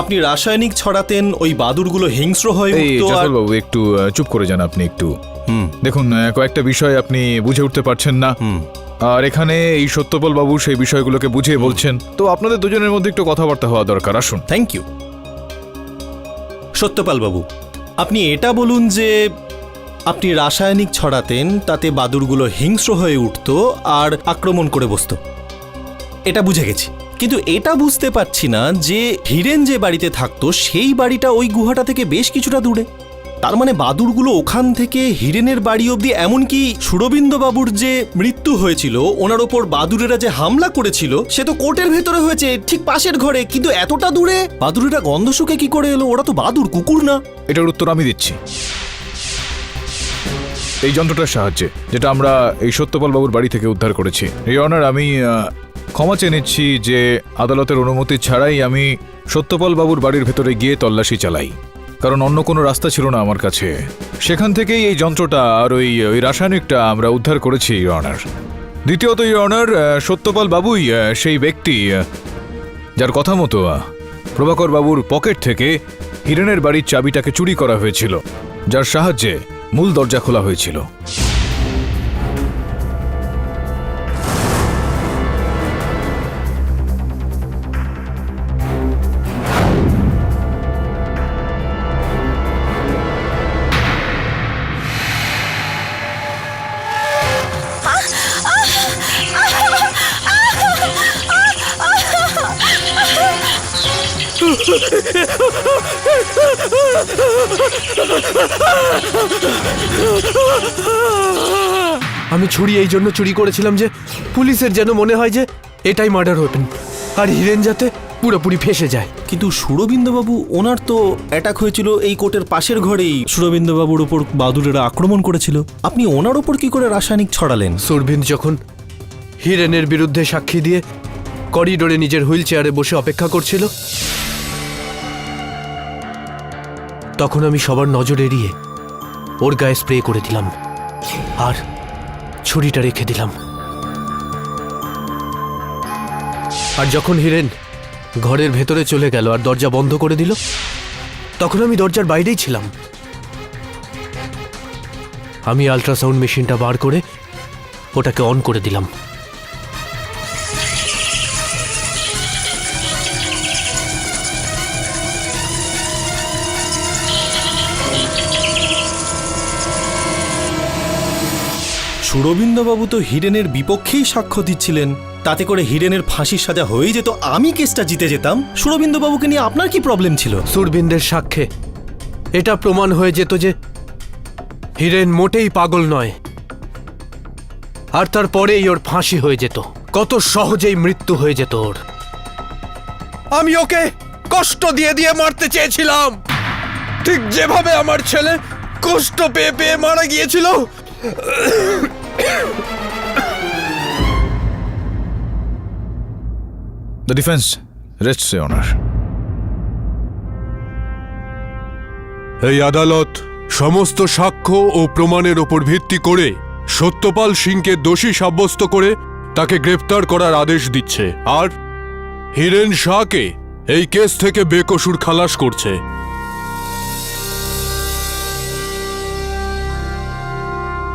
আপনি রাসায়নিক ছড়াতেন, ওই বাদুরগুলো হিংস্র হয়ে এই উঠতো আর জাফর বাবু একটু চুপ করে যান আপনি একটু। দেখুন, কয়েকটা বিষয় আপনি বুঝে উঠতে পারছেন না, আর এখানে এই সত্যপাল বাবু সেই বিষয়গুলোকে বুঝিয়ে বলছেন, তো আপনাদের দুজনের মধ্যে একটু কথাবার্তা হওয়া দরকার। আসুন। Thank you. সত্যপাল বাবু, আপনি এটা বলুন যে আপনি রাসায়নিক ছড়াতেন, তাতে বাদুরগুলো হিংস্র হয়ে উঠতো আর আক্রমণ করে বসতো, এটা বুঝে গেছি। কিন্তু এটা বুঝতে পারছি না যে হিরেন যে বাড়িতে থাকতো সেই বাড়িটা ওই গুহাটা থেকে বেশ কিছুটা দূরে। তার মানে বাদুরগুলো ওখান থেকে হিরেনের বাড়ি অবধি, এমনকি সুরবিন্দ বাবুর যে মৃত্যু হয়েছিল ওনার ওপর বাদুরেরা যে হামলা করেছিল সে তো কোর্টের ভেতরে হয়েছে, ঠিক পাশের ঘরে, কিন্তু এতটা দূরে বাদুরেরা গন্ধ শুকে কি করে এলো? ওরা তো বাদুর, কুকুর না। এটার উত্তর আমি দিচ্ছি এই যন্ত্রটার সাহায্যে, যেটা আমরা এই সত্যপাল বাবুর বাড়ি থেকে উদ্ধার করেছি। এই অনার, আমি ক্ষমা চেয়ে নিচ্ছি যে আদালতের অনুমতি ছাড়াই আমি সত্যপাল বাবুর বাড়ির ভেতরে গিয়ে তল্লাশি চালাই, কারণ অন্য কোনো রাস্তা ছিল না আমার কাছে। সেখান থেকেই এই যন্ত্রটা আর ওই রাসায়নিকটা আমরা উদ্ধার করেছি ইওর অনার। দ্বিতীয়ত ইওর অনার, সত্যপাল বাবুই সেই ব্যক্তি যার কথা মতো প্রভাকর বাবুর পকেট থেকে হিরেনের বাড়ির চাবিটাকে চুরি করা হয়েছিল, যার সাহায্যে মূল দরজা খোলা হয়েছিল। আমি ছুরি এই জন্য চুরি করেছিলাম যে পুলিশের যেন মনে হয় যে এটাই মার্ডার ওয়েপন, আর হিরেন যাতে পুরোপুরি ফেসে যায়। কিন্তু সুরবিন্দবাবু, ওনার তো অ্যাটাক হয়েছিল এই কোর্টের পাশের ঘরেই। সুরবিন্দবাবুর ওপর বাদুরেরা আক্রমণ করেছিল, আপনি ওনার ওপর কি করে রাসায়নিক ছড়ালেন? সুরবিন্দ যখন হিরেনের বিরুদ্ধে সাক্ষী দিয়ে করিডোরে নিজের হুইল চেয়ারে বসে অপেক্ষা করছিল, তখন আমি সবার নজর এড়িয়ে ওর গায়ে স্প্রে করে দিলাম আর ছুরিটা রেখে দিলাম। আর যখন হিরেন ঘরের ভেতরে চলে গেল আর দরজা বন্ধ করে দিল, তখন আমি দরজার বাইরেই ছিলাম। আমি আল্ট্রাসাউন্ড মেশিনটা বার করে ওটাকে অন করে দিলাম। সুরবিন্দবাবু তো হিরেনের বিপক্ষেই সাক্ষ্য দিচ্ছিলেন, তাতে করে হিরেনের ফাঁসির সাজা হয়ে যেত, আমি কেসটা জিতে যেতাম। সুরবিন্দবাবুকে নিয়ে আপনার কি প্রবলেম ছিল? সুরবিন্দের সাক্ষ্যে এটা প্রমাণ হয়ে যেত যে হিরেন মোটেই পাগল নয়, আর তারপরেই ওর ফাঁসি হয়ে যেত। কত সহজেই মৃত্যু হয়ে যেত ওর। আমি ওকে কষ্ট দিয়ে দিয়ে মারতে চেয়েছিলাম, ঠিক যেভাবে আমার ছেলে কষ্ট পেয়ে পেয়ে মারা গিয়েছিল। The defense rests, Your Honor. এই আদালত সমস্ত সাক্ষ্য ও প্রমাণের ওপর ভিত্তি করে সত্যপাল সিংকে দোষী সাব্যস্ত করে তাকে গ্রেফতার করার আদেশ দিচ্ছে আর হিরেন শাহকে এই কেস থেকে বেকসুর খালাস করছে।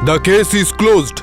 The case is closed.